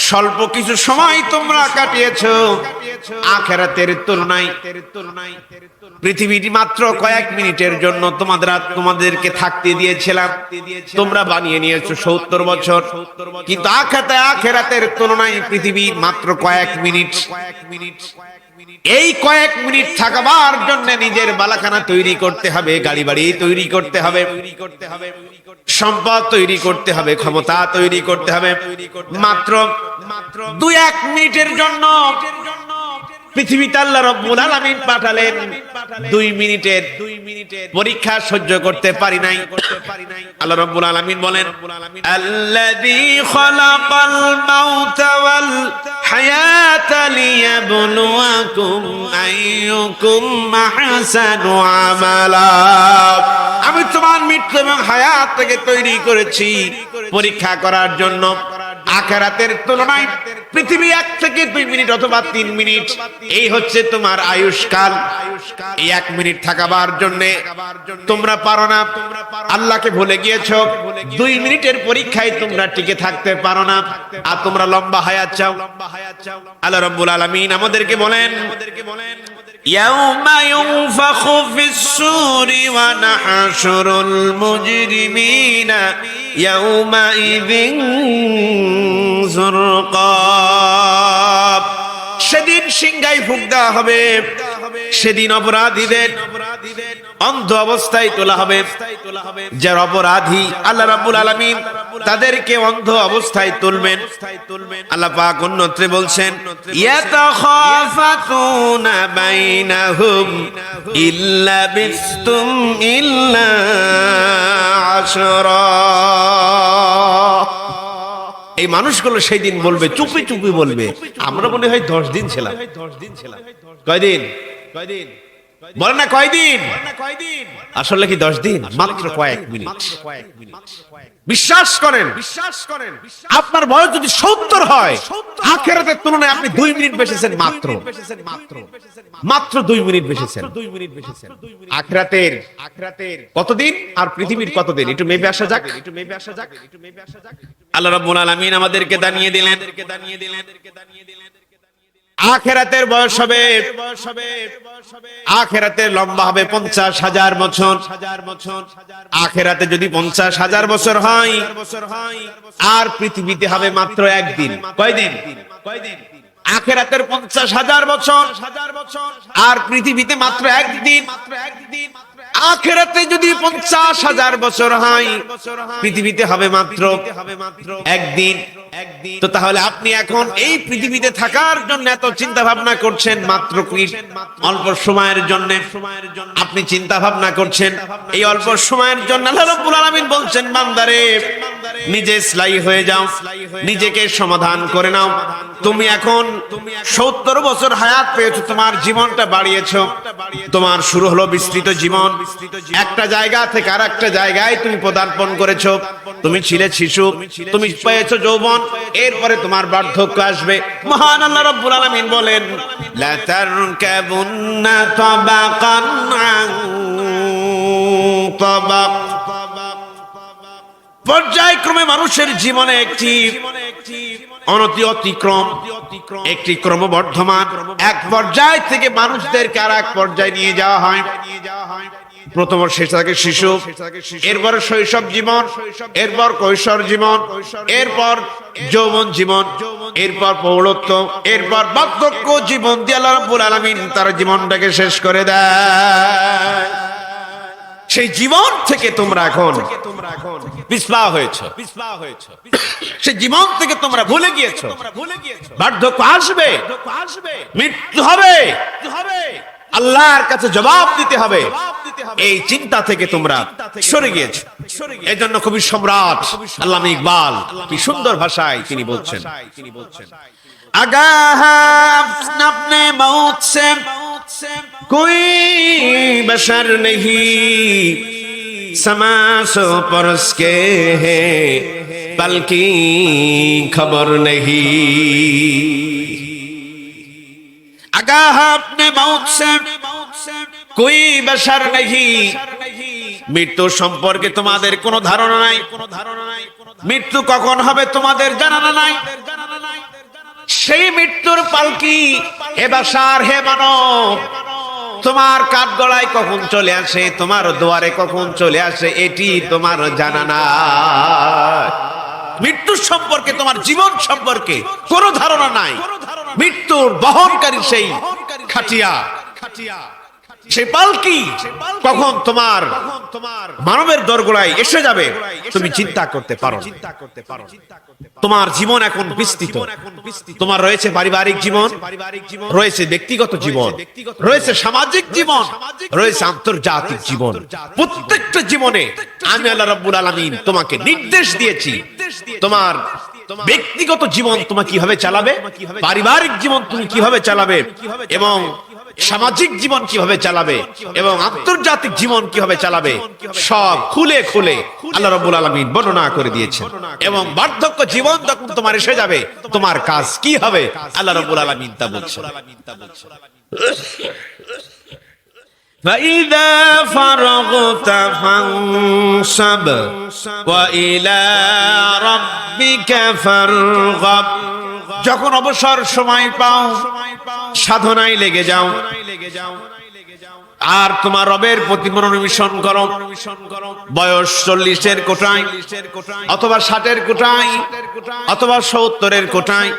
স্বল্প কিছু সময় তোমরা কাটিয়েছো আখিরাতের তুলনায় পৃথিবীটি মাত্র কয়েক মিনিটের জন্য তোমাদেরকে থাকতে দিয়েছিলাম তোমরা বানিয়ে নিয়েছো 70 বছর কিন্তু আখিরাতের তুলনায় পৃথিবী মাত্র কয়েক মিনিট এই কয়েক মিনিট থাকবার জন্য নিজের বালাখানা তৈরি করতে হবে গাড়ি বাড়ি তৈরি করতে হবে সম্পদ তৈরি করতে হবে ক্ষমতা তৈরি করতে হবে মাত্র 2-1 মিনিটের জন্য পৃথিবীতে আল্লাহ রাব্বুল আলামিন পাঠালেন 2 মিনিটের পরীক্ষা সহ্য করতে পারি নাই আল্লাহ রাব্বুল আলামিন বলেন আল্লাযী খালাকাল মাউতা ওয়াল হায়াতা লিয়াবলুয়াকুম আইয়ুকুম আহসানু আমালা আমি তোমার মৃত্যু এবং হায়াতকে তৈরি করেছি পরীক্ষা করার জন্য আখিরাতের তুলনায় পৃথিবী 1 থেকে 2 মিনিট অথবা 3 মিনিট এই হচ্ছে তোমার আয়ুষ্কাল এই 1 মিনিট থাকাবার জন্য তোমরা পারো না আল্লাহকে ভুলে গিয়েছো 2 মিনিটের পরীক্ষায় তোমরা টিকে থাকতে পারো না আর তোমরা লম্বা হায়াত চাও আল্লাহ রাব্বুল আলামিন আমাদেরকে বলেন يوم ينفخ في الصور ونحشر المجرمين يومئذ زرقا সেদিন সিংহায় ফুঁক দেওয়া হবে সেদিন অপরাধীদের অন্ধ অবস্থায় তোলা হবে যারা অপরাধী আল্লাহ রাব্বুল আলামিন তাদেরকে অন্ধ অবস্থায় তুলবেন আল্লাহ পাক অন্যত্রে বলছেন ইয়াতাখাফাতুনা বাইনাহুম ইল্লা বিস্তুম ইল্লা আশরা এই মানুষগুলো সেই দিন বলবে চুপি চুপি বলবে আমরা মনে হয় 10 দিন ছিলাম কয়দিন বলেন না কয়দিন আসলে কি 10 দিন মাত্র কয়েক মিনিট বিশ্বাস করেন আপনার বয়স যদি 70 হয় আখিরাতের তুলনায় আপনি 2 মিনিট বেঁচেছেন মাত্র 2 মিনিট বেঁচেছেন আখিরাতের কতদিন আর পৃথিবীর কতদিন একটু মেপে আসা যাক আল্লাহ রাব্বুল আলামিন আমাদেরকে জানিয়ে দিলেন আখিরাতের বয়স হবে আখিরাতের লম্বা হবে 50,000 বছর আখিরাতে যদি 50,000 বছর হয় আর পৃথিবীতে হবে মাত্র একদিন কয়দিন আখিরাতের 50,000 বছর আর পৃথিবীতে মাত্র একদিন আখিরাতে যদি 50,000 বছর হয় পৃথিবীতে হবে মাত্র একদিন তো তাহলে আপনি এখন এই পৃথিবীতে থাকার জন্য এত চিন্তা ভাবনা করছেন মাত্র অল্প সময়ের জন্য আপনি চিন্তা ভাবনা করছেন এই অল্প সময়ের জন্য আল্লাহ রাব্বুল আলামিন বলছেন বান্দারে নিজে ইসলাহি হয়ে যাও নিজেকে সমাধান করে নাও তুমি এখন 70 বছর হায়াত পেয়েছো তোমার জীবনটা বাড়িয়েছো তোমার শুরু হলো বিস্তৃত জীবন একটা জায়গা থেকে আরেকটা জায়গায় তুমি পদার্পণ করেছো তুমি ছিলে শিশু তুমি পেয়েছো যৌবন এরপরে তোমার বার্ধক্য আসবে মহান আল্লাহ রাব্বুল আলামিন বলেন লা তারকাবুন্না তাবাকান আন তাবাক পর্যায়ক্রমে মানুষের জীবনে একটি অতিক্রম একটি ক্রমবর্ধমান এক পর্যায় থেকে মানুষদেরকে আর এক পর্যায়ে নিয়ে যাওয়া হয় প্রথম শেষ থাকে শিশু, এরপর শৈশব জীবন, এরপর কৈশোর জীবন, এরপর যৌবন জীবন, এরপর প্রৌঢ়ত্ব, এরপর বার্ধক্য জীবন দিয়ে আল্লাহ রাব্বুল আলামিন তার জীবনটাকে শেষ করে দেয়। সেই জীবন থেকে তোমরা এখন পিছপা হয়েছো, সেই জীবন থেকে তোমরা ভুলে গিয়েছো। বার্ধক্য আসবে, মৃত্যু হবে, আল্লাহর কাছে জবাব দিতে হবে, এই চিন্তা থেকে তোমরা সরে গিয়েছো। এই জন্য কবি সম্রাট আল্লামা ইকবাল কি সুন্দর ভাষায় তিনি বলছেন, আগাহা আপনে মৌত সে कोई बशर नहीं, समा सो परस के है पल की खबर नहीं। आगाह अपने मौत से कोई बशर नहीं, মৃত্যু সম্পর্কে তোমাদের কোনো ধারণা নাই, মৃত্যু কখন হবে তোমাদের জানা নাই। সেই মৃত্যুর পালকি হে বাশার, হে মানব, তোমার কাঠগড়ায় কখন চলে আসে, তোমার দুয়ারে কখন চলে আসে, এটি তোমার জানা নাই। মৃত্যুর সম্পর্কে, তোমার জীবন সম্পর্কে কোনো ধারণা নাই। মৃত্যুর বহনকারী সেই খাটিয়া, সেই পালকি কখন তোমার মানবের দরগোড়ায় এসে যাবে তুমি চিন্তা করতে পারো। তোমার জীবন এখন বিস্তৃত, তোমার রয়েছে পারিবারিক জীবন, রয়েছে ব্যক্তিগত জীবন, রয়েছে সামাজিক জীবন, রয়েছে আন্তর্জাতিক জীবন। প্রত্যেকটা জীবনে আমি আল্লাহ রাব্বুল আলামিন তোমাকে নির্দেশ দিয়েছি, তোমার ব্যক্তিগত জীবন তুমি কিভাবে চালাবে, পারিবারিক জীবন তুমি কিভাবে চালাবে, এবং সামাজিক জীবন কিভাবে চালাবে, এবং আন্তর্জাতিক জীবন কিভাবে চালাবে, সব খুলে খুলে আল্লাহ রাব্বুল আলামিন বর্ণনা করে দিয়েছেন। এবং বার্ধক্য জীবন যখন তোমার এসে যাবে তোমার কাজ কি হবে আল্লাহ রাব্বুল আলামিন তা বলছেন। فَإِذَا فَرَغْتَ فَانصَبْ وَإِلَى رَبِّكَ فَارْغَب। যখন অবসর সময় পাও সাধনায় লেগে যাও, আর তোমার রবের প্রতি মনোনিবেশন করো। বয়স 40-এর কোটায়, অথবা 60-এর কোটায়, অথবা 70-এর কোটায়,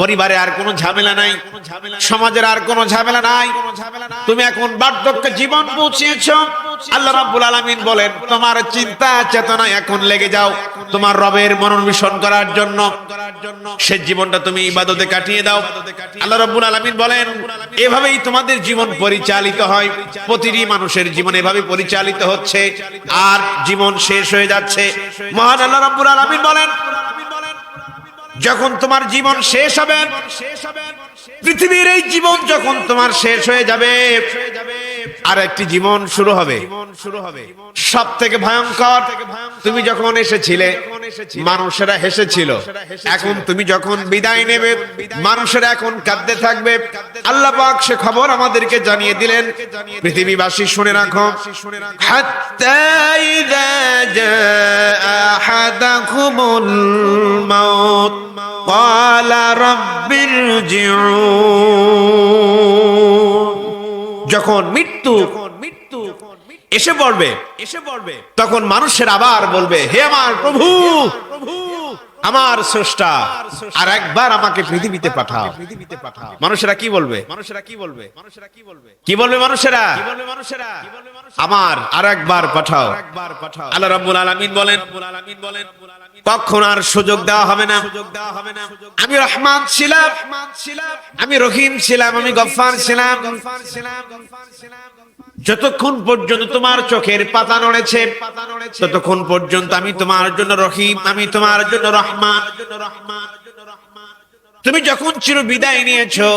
পরিবারে আর কোনো ঝামেলা নাই, সমাজের আর কোনো ঝামেলা নাই, তুমি এখন বার্ধক্য জীবন পৌঁছেছো। আল্লাহ রাব্বুল আলামিন বলেন তোমার চিন্তা চেতনা এখন লেগে যাও তোমার রবের মনোনিবেশন করার জন্য। সে জীবনটা তুমি ইবাদতে কাটিয়ে দাও। আল্লাহ রাব্বুল আলামিন বলেন এভাবেই তোমাদের জীবন পরিচালিত হয়। প্রতিটি মানুষের জীবন এভাবে পরিচালিত হচ্ছে, আর জীবন শেষ হয়ে যাচ্ছে। মহান আল্লাহ রাব্বুল আলামিন বলেন যখন তোমার জীবন শেষ হবে, পৃথিবীর এই জীবন যখন তোমার শেষ হয়ে যাবে, আর একটি জীবন শুরু হবে, সব থেকে ভয়ঙ্কর। তুমি যখন এসেছিলে মানুষেরা হেসেছিল, এখন তুমি যখন বিদায় নেবে মানুষেরা এখন কাঁদতে থাকবে। আল্লাহ পাক সে খবর আমাদেরকে জানিয়ে দিলেন। পৃথিবীবাসী শুনে রাখো, হাত্তা ইযা জাআ আহাদাকুমুল মাউত ক্বালা রাব্বিরজিউন। যখন মৃত্যু এসে পড়বে তখন মানুষের আবার বলবে হে আমার প্রভু, আমার স্রষ্টা, আর একবার আমাকে পৃথিবীতে পাঠাও। মানুষেরা কি বলবে? কি বলবে মানুষেরা? আমার আর একবার পাঠাও। আল্লাহ রাব্বুল আলামিন বলেন কখন আর সুযোগ দেওয়া হবে না। আমি রহমান ছিলাম, আমি রহিম ছিলাম, আমি গফফার ছিলাম। যতক্ষণ পর্যন্ত তোমার চোখের পাতা নড়েছে ততক্ষণ পর্যন্ত আমি তোমার জন্য রহিম, আমি তোমার জন্য রহমান। তুমি যখন চির বিদায় নিয়েছো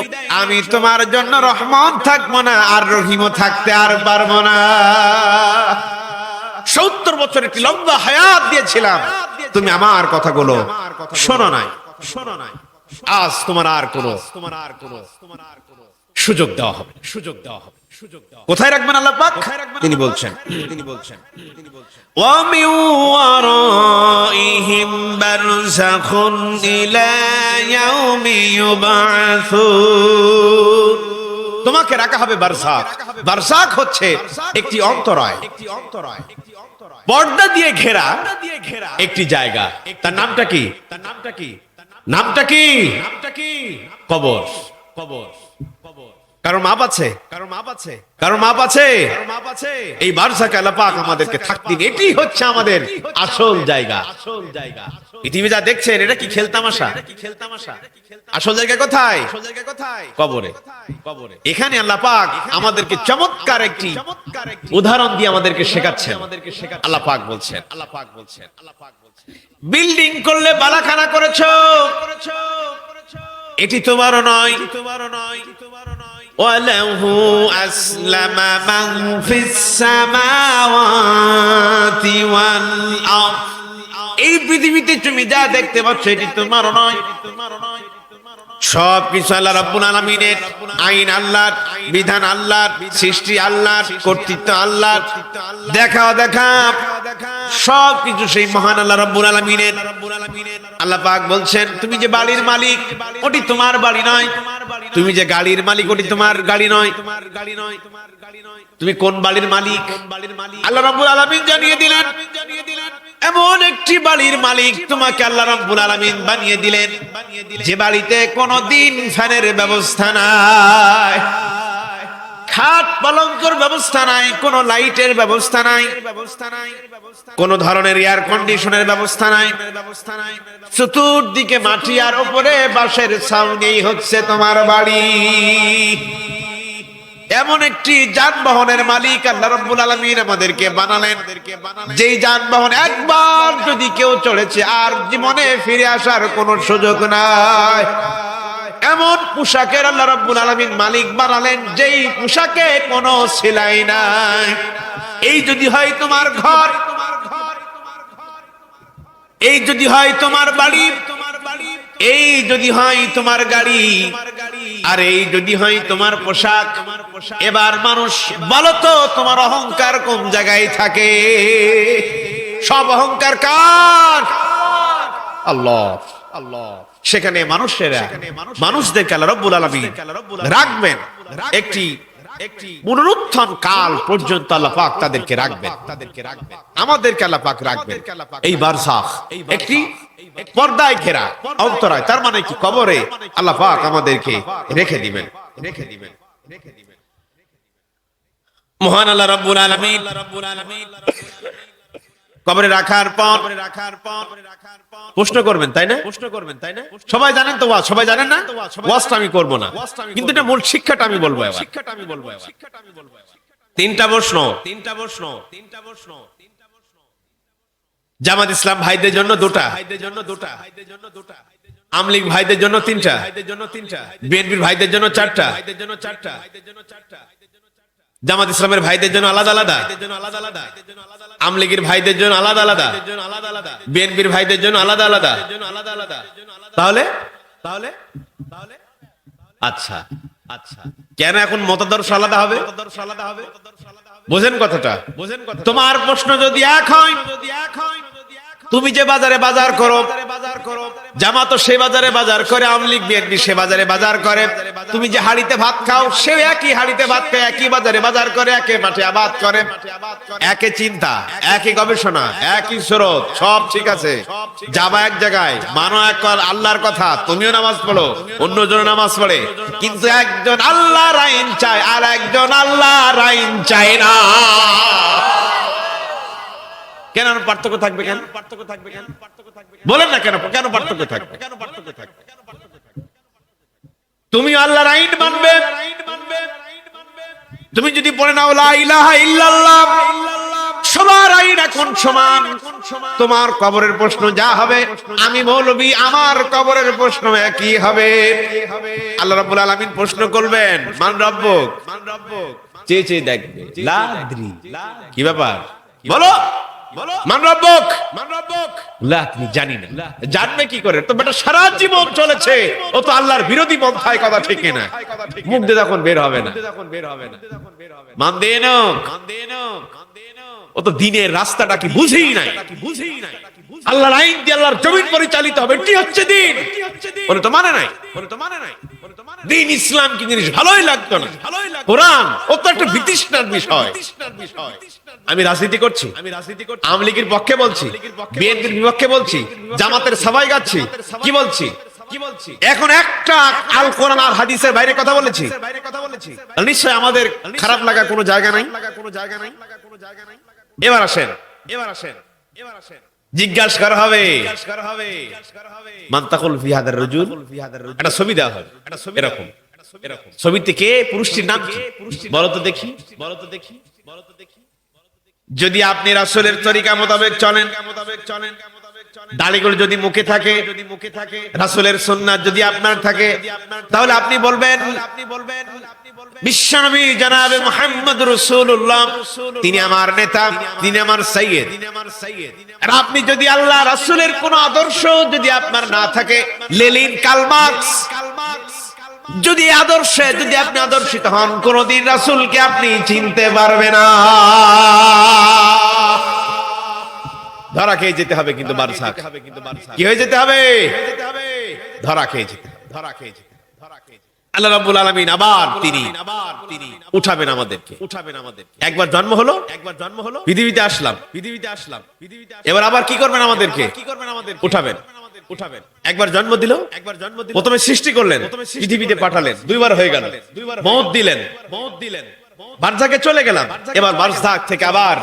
আমি তোমার জন্য রহমান থাকবো না, আর রহিমও থাকতে আর পারবো না। 70 বছর একটি লম্বা হায়াত দিয়েছিলাম, তুমি আমার কথাগুলো শোনো নাই। আজ তোমার আর কোনো সুযোগ দেওয়া হবে। কোথায় রাখবেন আল্লাহ পাক? তিনি বলছেন ওয়া মিন ওয়ারাইহিম বারযাখুন ইলা ইয়াউমি ইউবআসুন। তোমাকে রাখা হবে বারজাখ। বারজাখ হচ্ছে একটি অন্তরায়, পর্দা দিয়ে ঘেরা একটি জায়গা। তার নামটা কি? নামটা কি? কবর। কারো মাপ আছে? কারো মাপ আছে? এই বারজাখ আল্লাহ পাক আমাদেরকে থাকতে দিন। এটি হচ্ছে আমাদের আসল জায়গা। পৃথিবী যা দেখছেন এটা কি খেলতামাশা? আসল জায়গা কোথায়? কবরে। এখানে আল্লাহ পাক আমাদেরকে চমৎকার একটি উদাহরণ দিয়ে আমাদেরকে শেখাচ্ছেন। আল্লাহ পাক বলছেন, বিল্ডিং করলে বালাখানা করেছো, এটি তোমারও নয়। ওয়ালাহু আসলামা মান ফিস সামাওয়াতি ওয়াল আরদ। এই পৃথিবীতে তুমি যা দেখতে পাচ্ছ এটি তোমারও নয়। সবকিছু আল্লাহ রাব্বুল আলামিনের, আইন আল্লাহর, বিধান আল্লাহর, সৃষ্টি আল্লাহর, কর্তৃত্ব আল্লাহর, দেখা সবকিছু সেই মহান আল্লাহ রাব্বুল আলামিনের। আল্লাহ পাক বলছেন, তুমি যে বাড়ির মালিক ওটি তোমার বাড়ি নয়। তুমি যে গাড়ির মালিক ওটি তোমার গাড়ি নয়। তুমি কোন বাড়ির মালিক? আল্লাহ রাব্বুল আলামিন জানিয়ে দিলেন, এমন একটি বাড়ির মালিক তোমাকে আল্লাহ রাব্বুল আলামিন বানিয়ে দিলেন যে বাড়িতে কোনদিন ফ্যানের ব্যবস্থা নাই, খাট পালঙ্কর ব্যবস্থা নাই, কোন লাইটের ব্যবস্থা নাই, কোন ধরনের এয়ার কন্ডিশনের ব্যবস্থা নাই, চতুর্দিকে মাটি আর উপরে বাঁশের ছাউনি হচ্ছে তোমার বাড়ি। এমন একটি যানবাহনের মালিক আল্লাহ রাব্বুল আলামিন আমাদেরকে বানালেন, যেই যানবাহন একবার যদি কেউ চড়েছে আর জীবনে ফিরে আসার কোনো সুযোগ নাই। এমন পোশাকের আল্লাহ রাব্বুল আলামিন মালিক বানালেন যেই পোশাকে কোনো সেলাই নাই। এই যদি হয় তোমার ঘর, এই যদি হয় তোমার বাড়ি, এই যদি হয় তোমার গাড়ি, আর এই যদি হয় তোমার পোশাক, এবার মানুষ বলো তো তোমার অহংকার কোন জায়গায় থাকে? সব অহংকার কার? আল্লাহ। সেখানে মানুষেরা মানুষদেরকে আল্লাহ রাব্বুল আলামিন রাখবেন একটি পুনরুত্থান কাল পর্যন্ত। আল্লাহ পাক তাদেরকে রাখবেন, আমাদেরকে আল্লাহ পাক রাখবেন। এই বারজাখ একটি পর্দায় ঘেরা অন্তরায়, তার মানে কি কবরে আল্লাহ পাক আমাদেরকে রেখে দিবেন। মহান আল্লাহ রাব্বুল আলামিন কবরে রাখার পর প্রশ্ন করবেন, তাই না? সবাই জানেন তো ওয়াজ? সবাই জানেন না? ওয়াজটা আমি করব না, কিন্তু এটা মূল শিক্ষাটা আমি বলবো। এবার তিনটা প্রশ্ন। জামাত ইসলাম ভাইদের জন্য দুটা, আওয়ামী লীগ ভাইদের জন্য তিনটা, বিএনপির ভাইদের জন্য চারটা, জামাত ইসলামের ভাইদের জন্য আলাদা আলাদা, আওয়ামী লীগের ভাইদের জন্য আলাদা আলাদা, বিএনপির ভাইদের জন্য আলাদা আলাদা। তাহলে আচ্ছা কেন এখন মতাদর্শ আলাদা হবে? বোঝেন কথাটা? তোমার প্রশ্ন যদি এক হয়, তুমি যে বাজারে বাজার করো, জামাত সে বাজারে বাজার করে, আওয়ামী লীগ বিএনপি সে বাজারে বাজার করে, তুমি যে হাড়িতে ভাত খাও সে একই হাড়িতে ভাত খায়, একই বাজারে বাজার করে, একই মাঠে আবাদ করে, একই চিন্তা, একই গবেষণা, একই স্রোত, সব ঠিক আছে, যাবা এক জায়গায়, মানো এক আল্লাহর কথা, তুমিও নামাজ পড়ো, অন্যজন নামাজ পড়ে, কিন্তু একজন আল্লাহর আইন চায় আর একজন আল্লাহর আইন চায় না। কেন পার্থক্য থাকবে? বলেন না, কেন পার্থক্য থাকবে? তুমি আল্লাহর আইন মানবে, তুমি যদি পড়ে নাও লা ইলাহা ইল্লাল্লাহ, সবার আইন এখন সমান। তোমার কবরের প্রশ্ন যা হবে, আমি মৌলবী, আমার কবরের প্রশ্ন একই হবে। আল্লাহ রাব্বুল আলামিন প্রশ্ন করবেন, মান রাব্বুক, চেয়ে দেখবে, লা আদ্রি, কি ব্যাপার বলো, মান রাব্বুক, লা তুমি জানি না। জানবে কি করে? তো বেটা সারা জীবন চলেছে, ও তো আল্লাহর বিরোধী পন্থায়, কথা ঠিক না, মুখ দিয়ে তখন বের হবে না। মান দিয়ে নাও, ও তো দিনের রাস্তাটা কি বুঝেই নাই। আল্লাহর আইন দিয়ে আল্লাহর জমিন পরিচালিত হবে, এটি হচ্ছে দিন। ওরা তো মানে নাই, দিন ইসলাম কি জিনিস ভালোই লাগতো না। কোরআন ও তো একটা বিতৃষ্ণার বিষয়। আমি রাজনীতি করছি, আওয়ামী লীগের পক্ষে বলছি, বিএনপির বিপক্ষে বলছি, জামাতের সবাই গাচ্ছি, কি বলছি? এখন একটা আল কোরআন আর হাদিসের বাইরে কথা বলেছি, নিশ্চয় আমাদের খারাপ লাগা কোনো জায়গা নাই। এবার আসেন, জিজ্ঞাসা করা হবে মান্তাকুল ফি হাদার রাজুল, একটা ছবি দেওয়া হবে এরকম, ছবিতে কে, পুরুষটির নাম কি বলো তো দেখি। যদি আপনি রাসূলের তরিকা মোতাবেক চলেন, দাড়িগুলো যদি মুখে থাকে, রাসূলের সুন্নাত যদি আপনার থাকে, তাহলে আপনি বলবেন বিশ্বনবী জনাবে মুহাম্মদ রাসূলুল্লাহ তিনি আমার নেতা, তিনি আমার সাইয়্যিদ। আর আপনি যদি আল্লাহ রাসূলের কোন আদর্শ যদি আপনার না থাকে, লেনিন, কার্ল মার্কস যদি আদর্শে যদি আপনি আদর্শিত হন, কোনদিন রাসূলকে আপনি চিনতে পারবেন না। ধরা খেয়ে যেতে হবে, কিন্তু বারসাক কি হয়ে যেতে হবে? ধরা খেয়ে যেতে হবে। আল্লাহ রাব্বুল আলামিন আবার তিনি উঠাবেন আমাদেরকে। একবার জন্ম হলো, পৃথিবীতে আসলাম, এবার আবার কি করবেন? আমাদেরকে উঠাবেন। একবার জন্ম দিল, প্রথমে সৃষ্টি করলেন, পৃথিবীতে পাঠালেন, দুইবার হয়ে গেল, মওত দিলেন, বারজাকে চলে গেলাম, এবার বারজাক থেকে আবার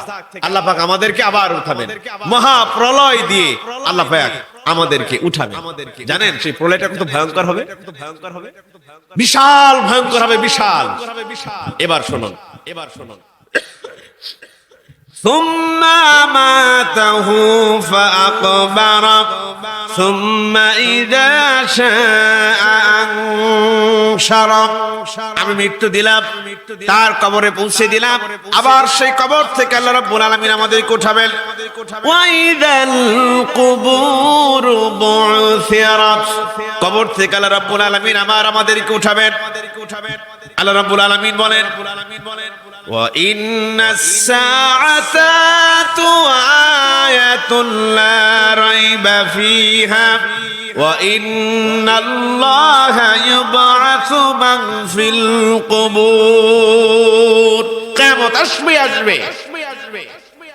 আল্লাহ পাক আমাদেরকে আবার উঠাবেন, মহা প্রলয় দিয়ে আল্লাহ পাক আমাদেরকে উঠাবেন। জানেন সেই প্রলয়টা কত ভয়ঙ্কর হবে? বিশাল ভয়ঙ্কর হবে, বিশাল। এবার শুনুন, ثم أماته فأقبره ثم إذا شاء أنشره। আমি মৃত্যু দিলাম, তার কবরে পৌঁছে দিলাম, আবার সেই কবর থেকে আল্লাহ রাব্বুল আলামিন আমাদেরকে উঠাবেন। ওয়াইদাল কুবুর বু'থিরাত, কবর থেকে আল্লাহ রাব্বুল আলামিন আমাদেরকে উঠাবেন। আল্লাহ রাব্বুল আলামিন বলেন وَإِنَّ السَّاعَةَ آيَةٌ لَا رَيْبَ فِيهَا وَإِنَّ اللَّهَ يُبْعَثُ مَن فِي الْقُبُورِ। কিয়ামত আসবে,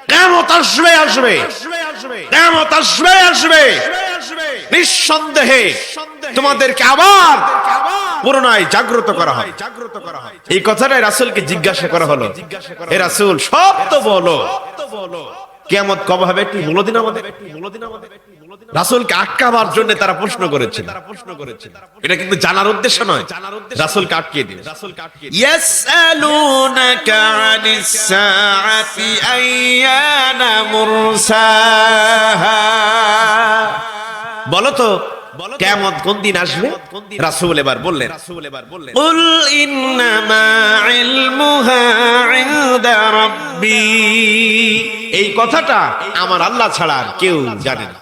কিয়ামত আসবে, নিঃসন্দেহে তোমাদেরকে আবার পুনরায় জাগ্রত করা হয়। এই কথাটাই রাসূলকে জিজ্ঞাসা করা হলো, হে রাসূল সব তো বলো, কিয়ামত কবে হবে একটু বলে দিন আমাদের। রাসূলকে আটকাবার জন্য তারা প্রশ্ন করেছিল। এটা কিন্তু জানার উদ্দেশ্য নয়, রাসূলকে আটকিয়ে দিন। ইয়াসআলুনাকা আনিস সাআতি আইয়ানা মুরসাহা, বলো তো কিয়ামত কোন দিন আসবে? রাসূল এবার বললেন কুল ইন্নামা ইলমুহা ইনদা রাব্বি, এই কথাটা আমার আল্লাহ ছাড়া আর কেউ জানে না,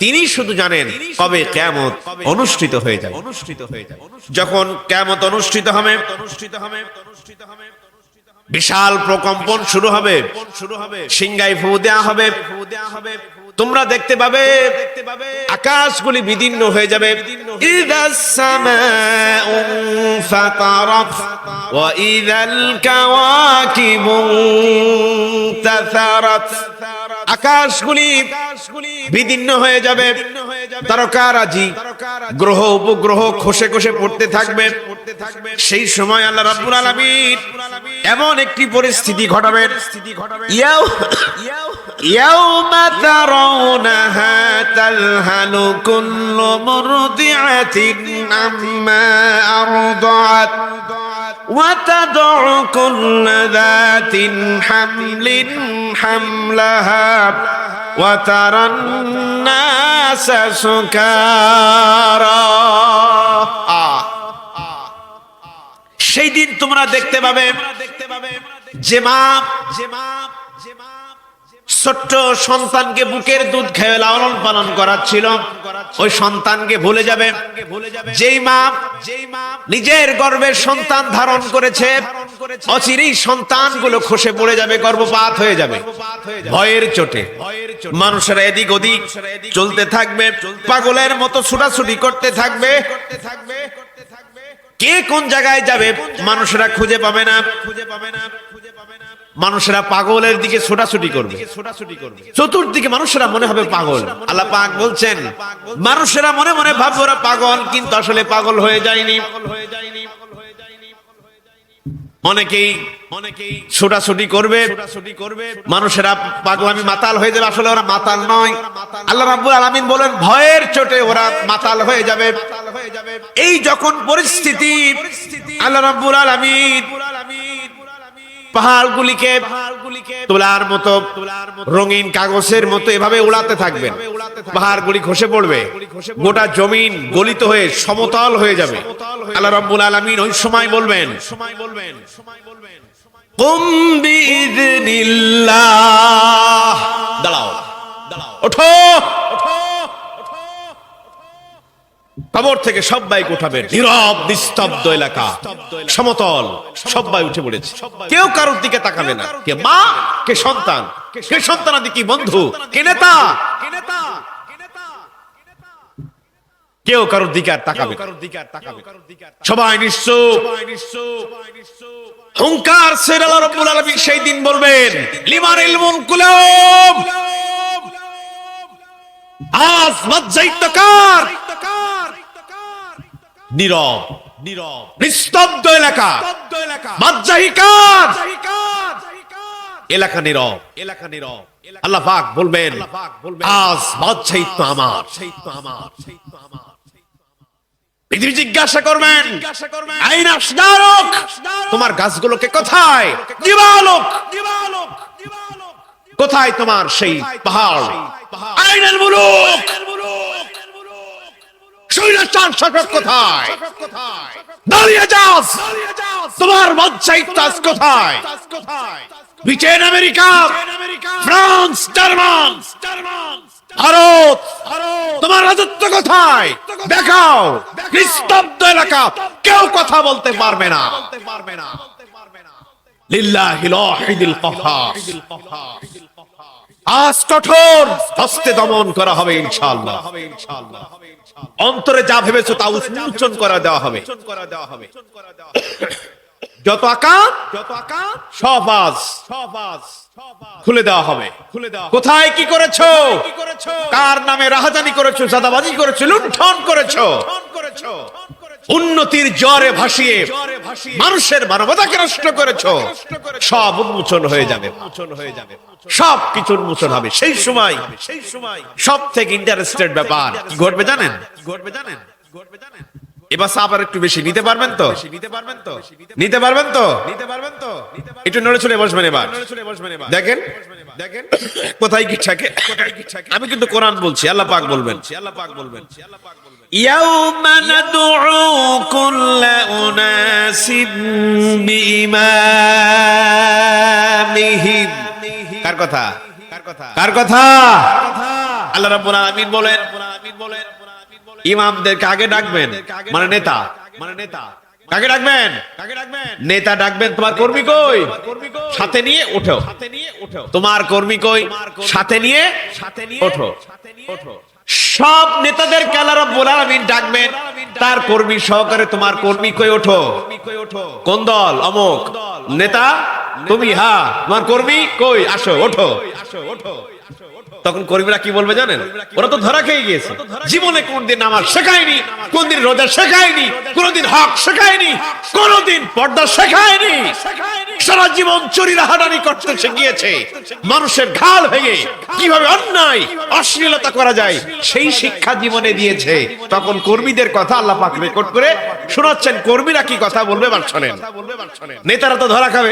তিনি শুধু জানেন কবে কিয়ামত অনুষ্ঠিত হয়ে যাবে। যখন কিয়ামত অনুষ্ঠিত হবে, বিশাল প্রকম্পন শুরু হবে, সিংহায় ফু দেয়া হবে, তোমরা দেখতে পাবে আকাশগুলি বিদীর্ণ হয়ে যাবে। ইদাস সামাউ ফাতারাত ওয়া ইদাল কাওয়াকিবু তাসারাত, আকাশগুলি বিদীর্ণ হয়ে যাবে, তারকারাজি গ্রহ উপগ্রহ খসে খসে পড়তে থাকবে। সেই সময় আল্লাহ রাব্বুল আলামিন এমন একটি পরিস্থিতি ঘটাবেন, ইয়াউমা তারাউনাহা তালহালু কুল্লু মুরদিআতিন আম্মা আরদাআত ওয়া তাদউ কুল্লু যাতিন হামলিন হামলাহা ওয়া তারান নাসা সুকারা। সেই দিন তোমরা দেখতে পাবে যে মা ছোট্ট সন্তানকে বুকের দুধ খেয়ে লালন পালন করাচ্ছিল, ওই সন্তানকে ভুলে যাবে। যেই মা নিজের গর্ভের সন্তান ধারণ করেছে, অচিরেই সন্তানগুলো খসে পড়ে যাবে, গর্ভপাত হয়ে যাবে। ভয়ের চোটে মানুষেরা এদিক ওদিক চলতে থাকবে, পাগলের মতো ছুটাছুটি করতে থাকবে। কে কোন জায়গায় যাবে মানুষেরা খুঁজে পাবে না। মানুষেরা পাগলের দিকে ছোটাছুটি করবে, চতুর্দিকে মানুষেরা মনে হবে পাগল। আল্লাহ পাক বলছেন মানুষেরা মনে মনে ভাববে ওরা পাগল, কিন্তু আসলে পাগল হয়ে যায়নি। অনেকেই ছোটাছুটি করবে, মানুষেরা পাগলামি মাতাল হয়ে যাবে, আসলে ওরা মাতাল নয়। আল্লাহ রাব্বুল আলামিন বলেন ভয়ের চোটে ওরা মাতাল হয়ে যাবে। এই যখন পরিস্থিতি, আল্লাহ রাব্বুল আলামিন পাহাড়গুলিকে তোলার মতো, রঙিন কাগজের মতো এভাবে উড়াতে থাকবেন। পাহাড়গুলি খসে পড়বে, গোটা জমিন গলিত হয়ে সমতল হয়ে যাবে। আল্লাহ রাব্বুল আলামিন ওই সময় বলবেন কুম বিইذনিল্লাহ, দাঁড়াও, ওঠো। কবর থেকে সবাই উঠাবেন, নীরব নিস্তব্ধ এলাকা, সমতল, সবাই উঠে পড়েছে। কেউ কারোর দিকে তাকাবে না। কে মা, কে সন্তান, কে সন্তানাদি, কি বন্ধু, কে নেতা, কেউ কারোর দিকে আর তাকাবে। সবাই নিশ্চুপ। হুঙ্কার ছেড়ে আল্লাহ রাব্বুল আলামিন সেই দিন বলবেন লিমানিল মুনকুলুব, আজ মজ্জাইতকার। নীরব নিস্তব্ধ এলাকা, মজ্জাহিকার এলাকা, নীরব। আল্লাহ পাক বলবেন আজ মজ্জাহিত আমার। পৃথিবী জিজ্ঞাসা করবেন আইন আসদারক, তোমার গাছগুলোকে কোথায়? জিবালক, কোথায় তোমার সেই পাহাড়? আইনাল মুলুক, স্বৈরাচার শাসক কোথায়? দাঁড়িয়ে যাও, তোমার মজ্জাহিত কোথায়? Britain, America, France, German, Bharat, তোমার রাজত্ব কোথায়? দেখাও। নিস্তব্ধ এলাকা, কেউ কথা বলতে পারবে না। লিল্লাহিল ওয়াহিদিল কাহ্হার। আজ কঠোর হস্তে দমন করা হবে ইনশাআল্লাহ। অন্তরে যা ভেবেছো তা উন্মোচন করে দেওয়া হবে। যত আকাম সব আজ খুলে দেওয়া হবে। কোথায় কি করেছো, কার নামে রাহাজানি করেছো, চাঁদাবাজি করেছো, লুণ্ঠন করেছো, উন্নতির জ্বরে ভাসিয়ে মানুষের মানবতাকে নষ্ট করেছো, সব উন্মোচন হয়ে যাবে। সব কিছু উন্মোচন হবে। সেই সময় সব থেকে ইন্টারেস্টেড ব্যাপার কি ঘটবে জানেন? এবার আবার একটু বেশি নিতে পারবেন তো? নিতে পারবেন তো? একটু নড়ে চলে বসবেন। এবার দেখেন কোথায় কি থাকে। আমি কিন্তু কোরআন বলছি, আল্লাহ পাক বলবেন ইয়াউমা নাদউ কুল্লা উনাসিম বিইমামিহিম। কার কথা? আল্লাহ রাব্বুল আলামিন বলেন ইমামদেরকে আগে ডাকবেন, মানে নেতা। কাকে ডাকবেন? নেতা ডাকবেন। তোমার কর্মী কই? সাথে নিয়ে ওঠো। তোমার কর্মী কই? সাথে নিয়ে ওঠো। সব নেতাদেরকে আল্লাহ রাব্বুল আলামিন ডাকবেন, তার কর্মী সহকারে তোমার কর্মী কই? ওঠো। কোন দল? অমুক নেতা তুমি। হ্যাঁ, তোমার কর্মী কই? আসো, ওঠো। তখন কর্মীরা কি বলবে জানেন? ওরা তো ধরা খেয়ে গিয়েছে। জীবনে কোনদিন নামাজ শেখায়নি, কোনদিন রোজা শেখায়নি, কোনদিন হক শেখায়নি, কোনদিন পর্দা শেখায়নি। সারা জীবন চুরি রাহাজানি করতে শিখিয়েছে। মানুষের ঘাড় ভেঙে কিভাবে অন্যায় অশ্লীলতা করা যায় সেই শিক্ষা জীবনে দিয়েছে। তখন কর্মীদের কথা আল্লাহ পাক রেকর্ড করে শোনাচ্ছেন। কর্মীরা কি কথা বলবে এবার শোনেন। নেতারা তো ধরা খাবে,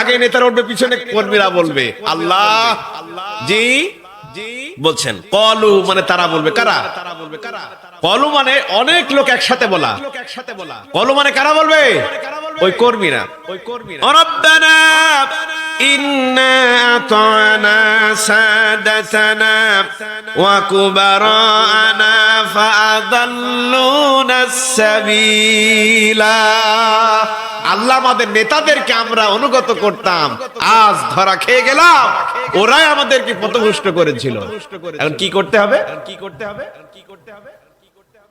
আগে নেতারা উঠবে, পিছনে কর্মীরা বলবে আল্লাহ জি বলছেন। কলু মানে তারা বলবে। কারা? কলু মানে অনেক লোক একসাথে বলা। কলু মানে কারা বলবে? ওই কর্মীরা। রব্বানা إنا أطعنا سادتنا وكبراءنا فأضلونا السبيلا। আল্লাহ আমাদের নেতাদেরকে আমরা অনুগত করতাম, আজ ধরা খেয়ে গেলাম, ওরাই আমাদেরকে পথভ্রষ্ট করেছিল। এখন কি করতে হবে?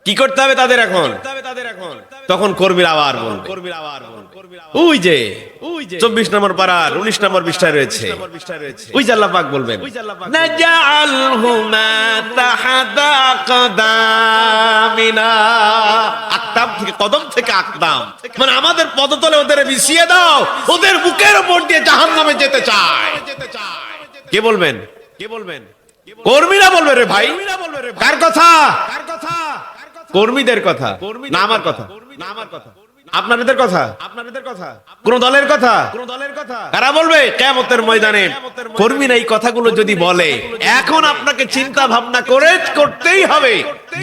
কি করতে হবে তাদের? এখন তখন কর্মীরা আবার বলবে, ওই যে 24 নম্বর পারার 19 নম্বর পৃষ্ঠায় রয়েছে, ওই যে আল্লাহ পাক বলবেন নাজালহুমা তাহাতা আকদামিনা, আকদাম থেকে, কদম থেকে আকদাম, মানে আমাদের পদতলে ওদের বিছিয়ে দাও, ওদের বুকের উপর দিয়ে জাহান্নামে যেতে চায়। কে বলবেন? কর্মীরা বলবে। রে ভাই, কার কথা? কর্মীদের কথা না আমার কথা? আপনাদের কথা? কোন দলের কথা? কারা বলবে কিয়ামতের ময়দানে? কর্মীরা এই কথাগুলো যদি বলে, এখন আপনাকে চিন্তা ভাবনা করতেই হবে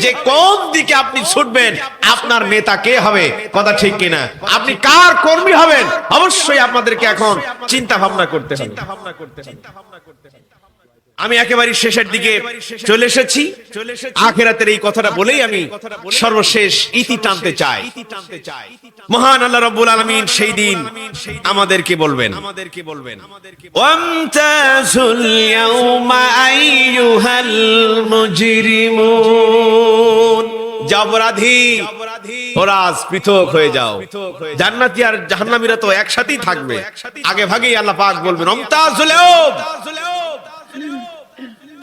যে কোন দিকে আপনি ছুটবেন, আপনার নেতা কে হবে, কথা ঠিক কিনা, আপনি কার কর্মী হবেন, অবশ্যই আপনাদেরকে এখন চিন্তা ভাবনা করতে হবে। আমি একেবারে শেষের দিকে চলে এসেছি। আখিরাতের এই কথাটা বলেই আমি সর্বশেষ ইতি টানতে চাই। মহান আল্লাহ রাব্বুল আলামিন সেই দিন আমাদেরকে বলবেন, ওয়ামতাজুল ইয়াউমা আইয়ুহাল মুজরিমুন, অপরাধী ওরা আজ পৃথক হয়ে যাও। জান্নাতি আর জাহান্নামীরা তো একসাথেই থাকবে, আগে ভাগেই আল্লাহ পাক বলবেন ওয়ামতাজুল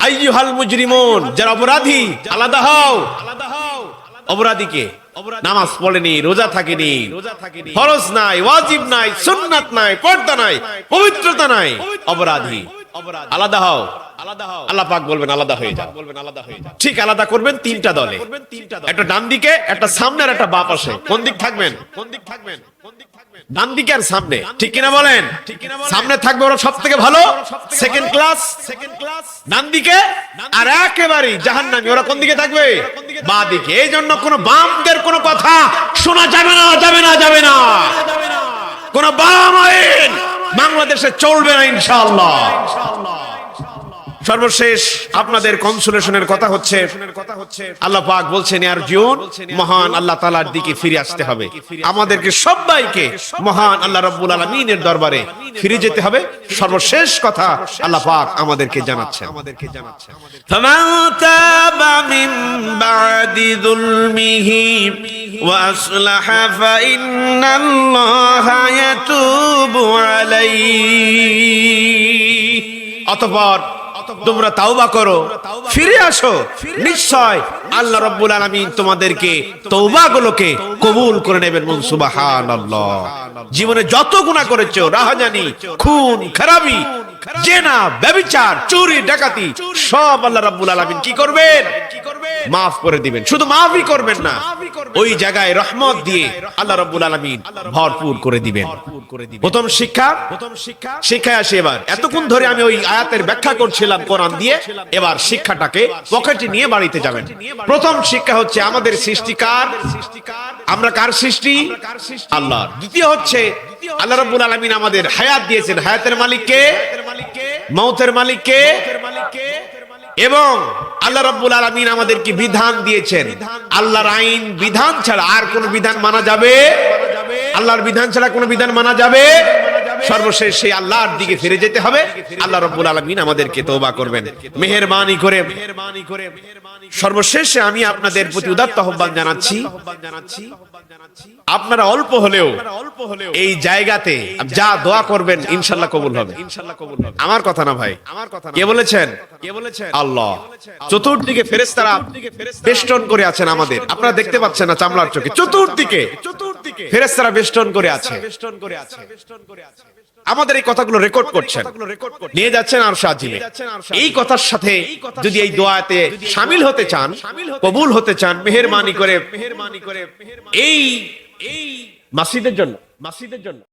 আইয়ুহাল মুজরিমুন, যারা অপরাধী আলাদা হও। অপরাধীকে নামাজ পড়েনি, রোজা থাকেনি, ফরজ নাই, ওয়াজিব নাই, সুন্নাত নাই, পর্দা নাই, পবিত্রতা নাই, অপরাধী আলাদা হও। আল্লাহ পাক বলবেন আলাদা হয়ে যাও। ঠিক আলাদা করবেন তিনটা দলে, একটা ডান দিকে, একটা সামনে আর একটা বাঁ পাশে। কোন দিক থাকবেন? ডান দিকে আর সামনে, ঠিক কিনা বলেন? সামনে থাকবে ওরা সব থেকে ভালো, সেকেন্ড ক্লাস। ডান দিকে আর একেবারে জাহান্নামী, ওরা কোন দিকে থাকবে? বাঁ দিকে। এই জন্য কোন বামদের কোন কথা শোনা যাবে না, যাবে না। কোন বাম আইন বাংলাদেশে চলবে না ইনশাআল্লাহ। সর্বশেষ আপনাদের কনসোলেশনের কথা হচ্ছে, আল্লাহ পাক বলছেন আরজুন, মহান আল্লাহ তাআলার দিকে ফিরে আসতে হবে। আমাদেরকে সবাইকে মহান আল্লাহ রাব্বুল আলামিনের দরবারে ফিরে যেতে হবে। সর্বশেষ কথা আল্লাহ পাক আমাদেরকে জানাচ্ছেন, ফামান তাবা মিন বাদি যুলমিহি ওয়া আসলাহা ফাইন্নাল্লাহা ইয়াতুবু আলাইহি। অতঃপর তোমরা তাওবা করো, ফিরে আসো, নিশ্চয় আল্লাহ রাব্বুল আলামিন তোমাদেরকে তওবাগুলোকে কবুল করে নেবেন। সুবহানাল্লাহ। জীবনে যত গুনাহ করেছো, রাহাজানি, খুন খারাপি, জেনা, ব্যভিচার, চুরি, ডাকাতি, সব আল্লাহ রাব্বুল আলামিন কি করবেন? মাফ করে দিবেন। শুধু মাফই করবেন না, ওই জায়গায় রহমত দিয়ে আল্লাহ রাব্বুল আলামিন ভরপুর করে দিবেন। প্রথম শিক্ষায় আসি। এবার এতক্ষণ ধরে আমি ওই আয়াতের ব্যাখ্যা করছিলাম কোরআন দিয়ে, এবার শিক্ষাটাকে পকেটে নিয়ে বাড়িতে যাবেন। প্রথম শিক্ষা হচ্ছে আমাদের সৃষ্টিকার, আমরা কার সৃষ্টি? আল্লাহ। দ্বিতীয় হচ্ছে আল্লাহ রাব্বুল আলামিন আমাদের হায়াত দিয়েছেন, হায়াতের মালিক কে? মওতের মালিক কে? এবং আল্লাহ রাব্বুল আলামিন আমাদেরকে বিধান দিয়েছেন। আল্লাহর আইন বিধান ছাড়া আর কোন বিধান মানা যাবে? আল্লাহর বিধান ছাড়া কোন বিধান মানা যাবে? সর্বশেষ সেই আল্লাহর দিকে ফিরে যেতে হবে। আল্লাহ রাব্বুল আলামিন আমাদেরকে তওবা করবেন মেহেরবানি করে। সর্বশেষে আমি আপনাদের প্রতি উদাত্ত আহ্বান জানাচ্ছি, আপনারা অল্প হলেও এই জায়গাতে যা দোয়া করবেন ইনশাআল্লাহ কবুল হবে। আমার কথা না ভাই, কে বলেছেন? আল্লাহ। চতুর্দিকে ফেরেশতারা বেষ্টন করে আছেন আমাদের, আপনারা দেখতে পাচ্ছেন না চামড়ার চোখে। চতুর্দিকে ফেরেশতারা বেষ্টন করে আছে, আমাদের এই কথাগুলো রেকর্ড করছেন, নিয়ে যাচ্ছেন আরশে আজিমে। এই কথার সাথে যদি এই দোয়াতে শামিল হতে চান, কবুল হতে চান, মেহেরবানি করে এই মাসজিদের জন্য